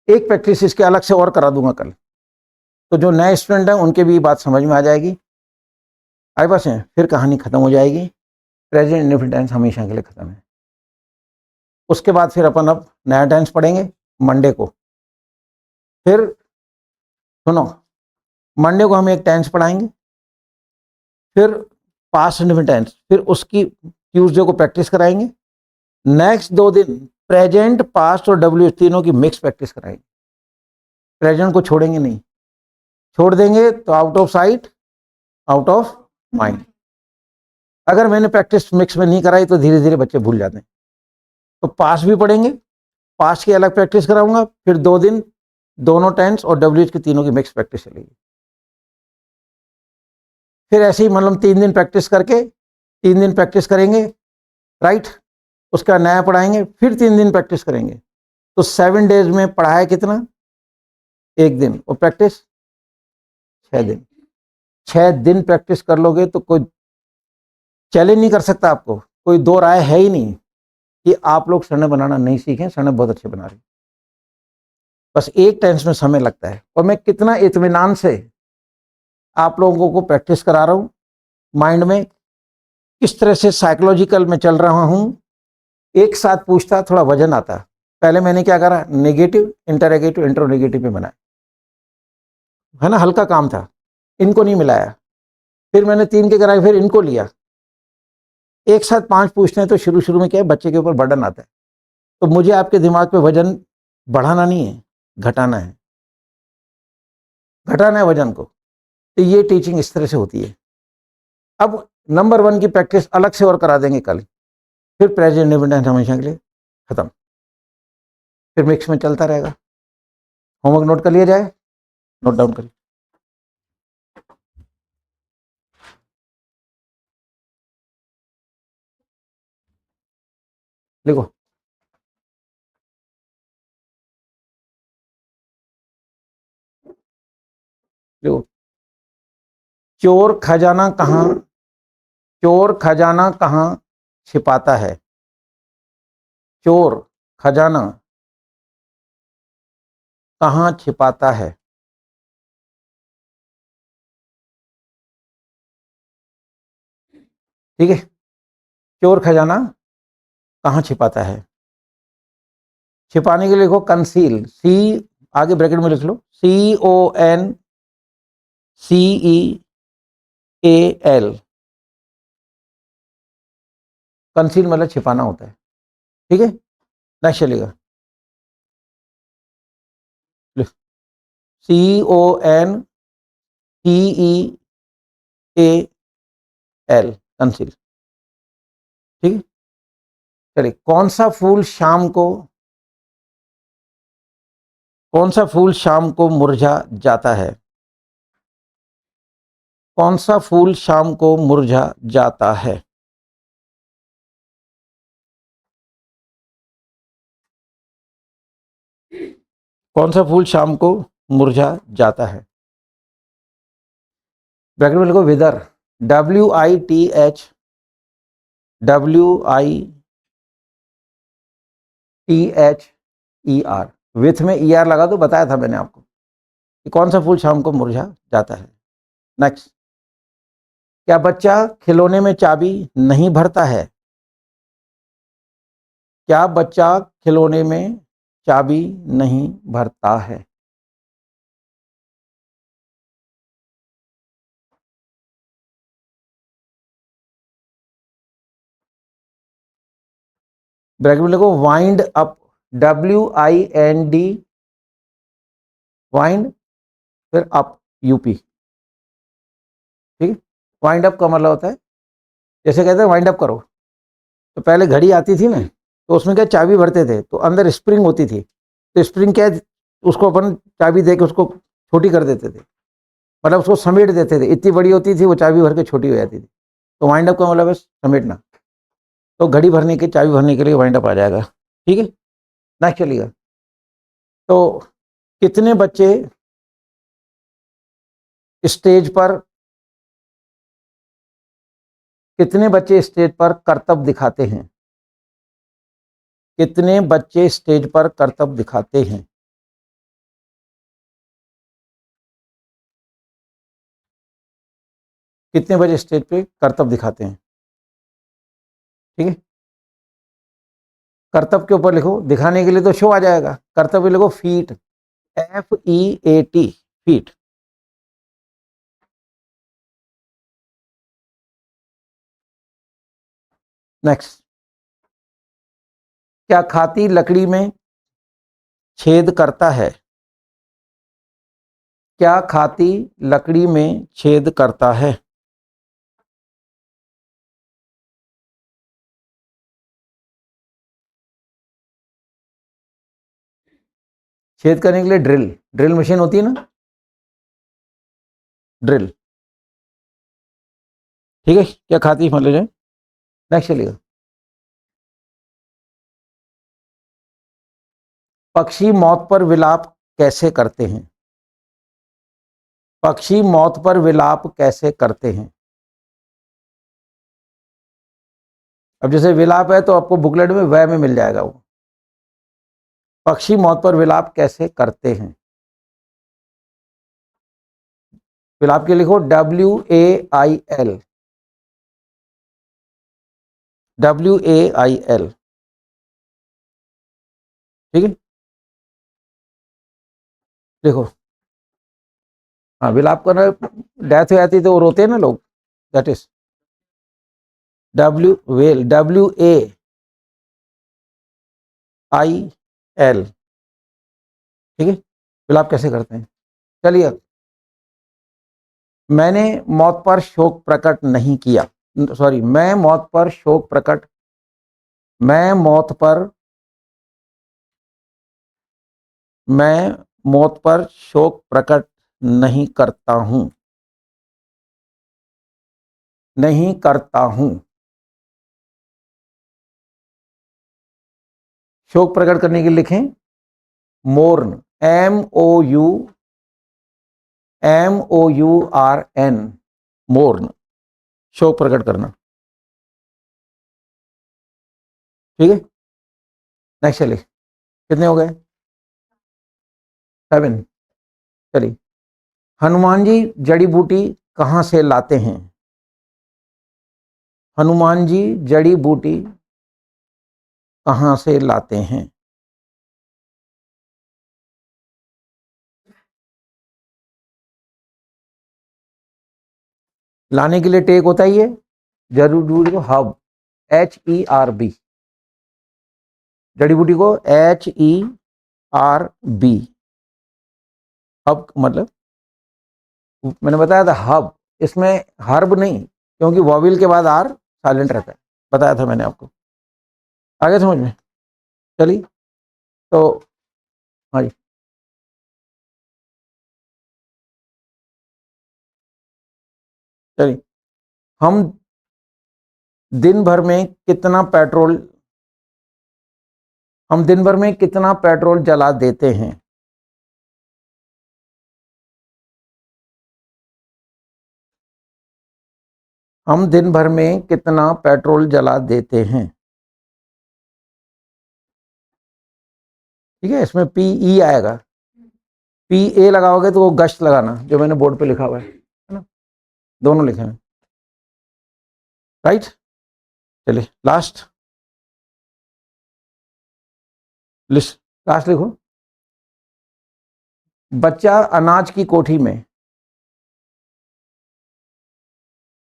एक प्रैक्टिस इसके अलग से और करा दूंगा कल, तो जो नए स्टूडेंट हैं उनके भी बात समझ में आ जाएगी। आई बस है, फिर कहानी खत्म हो जाएगी। प्रेजेंट इंडेफिनिट टेंस हमेशा के लिए खत्म है। उसके बाद फिर अपन अब नया टेंस पढ़ेंगे मंडे को। फिर सुनो, मंडे को हम एक टेंस पढ़ाएंगे, फिर पास्ट इंडेफिनिट टेंस, फिर उसकी ट्यूसडे को प्रैक्टिस कराएंगे। नेक्स्ट 2 दिन प्रेजेंट, पास्ट और डब्ल्यू तीनों की मिक्स प्रैक्टिस कराएंगे। प्रेजेंट को छोड़ेंगे नहीं, छोड़ देंगे तो out of sight out of mind. अगर मैंने प्रैक्टिस मिक्स में नहीं कराई तो धीरे धीरे बच्चे भूल जाते हैं। तो पास्ट भी पढ़ेंगे, पास्ट की अलग प्रैक्टिस कराऊंगा, फिर 2 दिन दोनों टेंस और डब्ल्यू की तीनों की मिक्स प्रैक्टिस चलेगी। फिर ऐसे ही मतलब 3 दिन प्रैक्टिस करके 3 दिन प्रैक्टिस करेंगे, राइट। उसका नया पढ़ाएंगे, फिर 3 दिन प्रैक्टिस करेंगे। तो 7 डेज में पढ़ाया कितना? 1 दिन, और प्रैक्टिस 6 दिन। 6 दिन प्रैक्टिस कर लोगे तो कोई चैलेंज नहीं कर सकता आपको, कोई दो राय है ही नहीं कि आप लोग सरने बनाना नहीं सीखें। सरने बहुत अच्छे बना रहे, बस एक टेंस में समय लगता है। और मैं कितना इत्मीनान से आप लोगों को प्रैक्टिस करा रहा हूं, माइंड में किस तरह से साइकोलॉजिकल में चल रहा हूं। एक साथ पूछता थोड़ा वजन आता। पहले मैंने क्या करा, नेगेटिव, इंटररोगेटिव, इंट्रोनेगेटिव में बनाया, है ना, हल्का काम था, इनको नहीं मिलाया। फिर मैंने 3 के कराए, फिर इनको लिया। एक साथ 5 पूछते हैं तो शुरू शुरू में क्या है, बच्चे के ऊपर बर्डन आता है। तो मुझे आपके दिमाग पे वजन बढ़ाना नहीं है, घटाना है, घटाना है वजन को। तो ये टीचिंग इस तरह से होती है। अब नंबर 1 की प्रैक्टिस अलग से और करा देंगे कल, फिर प्रेजेंट इंडेफिनिट हमेशा के लिए खत्म, फिर मिक्स में चलता रहेगा। होमवर्क नोट कर लिया जाए, नोट डाउन करिए, लिखो। देखो, चोर खजाना कहाँ, चोर खजाना कहाँ छिपाता है? चोर खजाना कहाँ छिपाता है? ठीक है, चोर खजाना कहाँ छिपाता है? छिपाने के लिए लिखो कंसील, सी आगे ब्रैकेट में लिख लो, CONCEAL। कंसील मतलब छिपाना होता है, ठीक है। नेक्स्ट चलेगा, CONCEAL, कंसील, ठीक है। चलिए, कौन सा फूल शाम को मुरझा जाता है? कौन सा फूल शाम को मुरझा जाता है? कौन सा फूल शाम को मुरझा जाता है? ब्रैकेट में लिखो विदर, WITHWITHER, विथ में ER लगा दो, बताया था मैंने आपको कि कौन सा फूल शाम को मुरझा जाता है। नेक्स्ट, क्या बच्चा खिलौने में चाबी नहीं भरता है? क्या बच्चा खिलौने में चाबी नहीं भरता है? ब्रैकेट में लिखो वाइंड अप WIND, वाइंड, फिर अप, UP। ठीक है, वाइंड अप का मतलब होता है, जैसे कहते हैं वाइंड अप करो, तो पहले घड़ी आती थी ना, तो उसमें क्या चाबी भरते थे, तो अंदर स्प्रिंग होती थी, तो स्प्रिंग क्या है, उसको अपन चाबी दे के उसको छोटी कर देते थे, मतलब उसको समेट देते थे, इतनी बड़ी होती थी वो चाबी भर के छोटी हो जाती थी, तो वाइंड अप का मतलब है समेटना। तो घड़ी भरने की, चाबी भरने के लिए वाइंड अप आ जाएगा। ठीक है, नेक्स्ट चलिएगा। तो कितने बच्चे स्टेज पर, कितने बच्चे स्टेज पर करतब दिखाते हैं? कितने बच्चे स्टेज पर करतब दिखाते हैं? कितने बच्चे स्टेज पे करतब दिखाते हैं? ठीक है, करतब के ऊपर लिखो, दिखाने के लिए तो शो आ जाएगा, करतब पे लिखो फीट, FEAT, फीट। नेक्स्ट, क्या खाती लकड़ी में छेद करता है? क्या खाती लकड़ी में छेद करता है? छेद करने के लिए ड्रिल, ड्रिल मशीन होती है ना, ड्रिल। ठीक है, क्या खाती मान लीजिए। नेक्स्ट चलिएगा। पक्षी मौत पर विलाप कैसे करते हैं? पक्षी मौत पर विलाप कैसे करते हैं? अब जैसे विलाप है तो आपको बुकलेट में वह में मिल जाएगा वो। पक्षी मौत पर विलाप कैसे करते हैं? विलाप के लिखो WAIL, WAIL। ठीक है, देखो, हाँ विलाप करना, डेथ हो जाती तो वो रोते हैं ना लोग, दैट इज WAIL। ठीक है, विलाप कैसे करते हैं, चलिए। मैंने मौत पर शोक प्रकट नहीं किया, सॉरी, मैं मौत पर शोक प्रकट, मैं मौत पर, मैं मौत पर शोक प्रकट नहीं करता हूं, नहीं करता हूं। शोक प्रकट करने के लिए लिखें मोर्न, MOURN, मोर्न, शोक प्रकट करना। ठीक है, नेक्स्ट चलिए, कितने हो गए? 7। चलिए, हनुमान जी जड़ी बूटी कहाँ से लाते हैं? हनुमान जी जड़ी बूटी कहाँ से लाते हैं? लाने के लिए टेक होता ही है, जड़ी बूटी को हब, HERB, जड़ी बूटी को HERB, हब मतलब मैंने बताया था हब, इसमें हर्ब नहीं, क्योंकि वॉविल के बाद आर साइलेंट रहता है, बताया था मैंने आपको। आगे समझ में? चलिए, तो हाँ जी, चलिए, हम दिन भर में कितना पेट्रोल, हम दिन भर में कितना पेट्रोल जला देते हैं? हम दिन भर में कितना पेट्रोल जला देते हैं? ठीक है, इसमें PE आएगा, PA लगाओगे तो वो गश्त लगाना, जो मैंने बोर्ड पे लिखा हुआ है ना, दोनों लिखे हैं। राइट, चलिए लास्ट, लिस्ट, लास्ट लिखो। बच्चा अनाज की कोठी में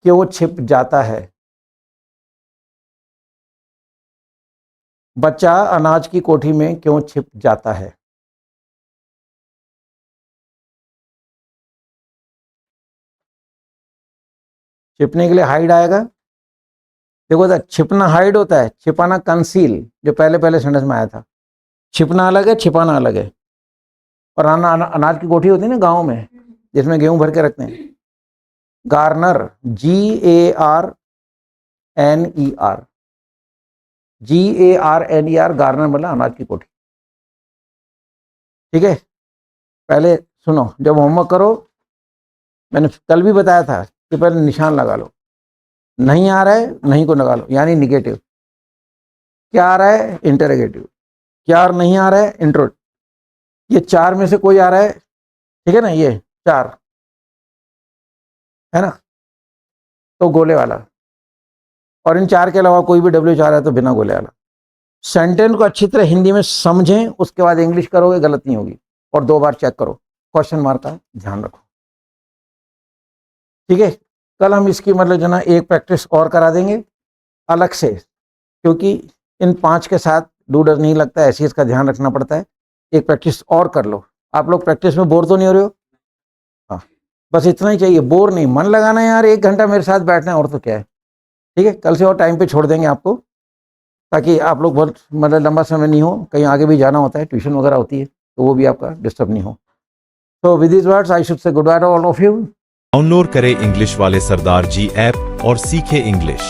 क्यों छिप जाता है? बच्चा अनाज की कोठी में क्यों छिप जाता है? छिपने के लिए हाइड आएगा। देखो तो छिपना हाइड होता है, छिपाना कंसील, जो पहले पहले सेंटेंस में आया था। छिपना अलग है, छिपाना अलग है। और अनाज की कोठी होती है ना गाँव में, जिसमें गेहूं भर के रखते हैं। गार्नर, GARNER, GARNER, गार्नर मतलब अनाज की कोठी। ठीक है, पहले सुनो, जब होमवर्क करो, मैंने कल भी बताया था कि पहले निशान लगा लो। नहीं आ रहा है, नहीं को लगा लो, यानी निगेटिव। क्या आ रहा है? इंटरोगेटिव। क्या नहीं आ रहा है? इंट्रो। ये चार में से कोई आ रहा है, ठीक है ना, ये चार है ना, तो गोले वाला। और इन चार के अलावा कोई भी डब्ल्यू चार है तो बिना गोले वाला। सेंटेंस को अच्छी तरह हिंदी में समझें, उसके बाद इंग्लिश करोगे, गलत नहीं होगी। और 2 बार चेक करो, क्वेश्चन मार्क का ध्यान रखो। ठीक है, कल हम इसकी मतलब जो ना एक प्रैक्टिस और करा देंगे अलग से, क्योंकि इन 5 के साथ डू डज नहीं लगता, ऐसे इसका ध्यान रखना पड़ता है। एक प्रैक्टिस और कर लो। आप लोग प्रैक्टिस में बोर तो नहीं हो रहे हो? हाँ, बस इतना ही चाहिए, बोर नहीं, मन लगाना है यार, 1 घंटा मेरे साथ बैठना है, और तो क्या है। ठीक है, कल से और टाइम पे छोड़ देंगे आपको, ताकि आप लोग बहुत मतलब लंबा समय नहीं हो, कहीं आगे भी जाना होता है, ट्यूशन वगैरह होती है, तो वो भी आपका डिस्टर्ब नहीं हो। तो with this words I should say good by two all of you. Download करें इंग्लिश वाले सरदार जी ऐप और सीखें इंग्लिश।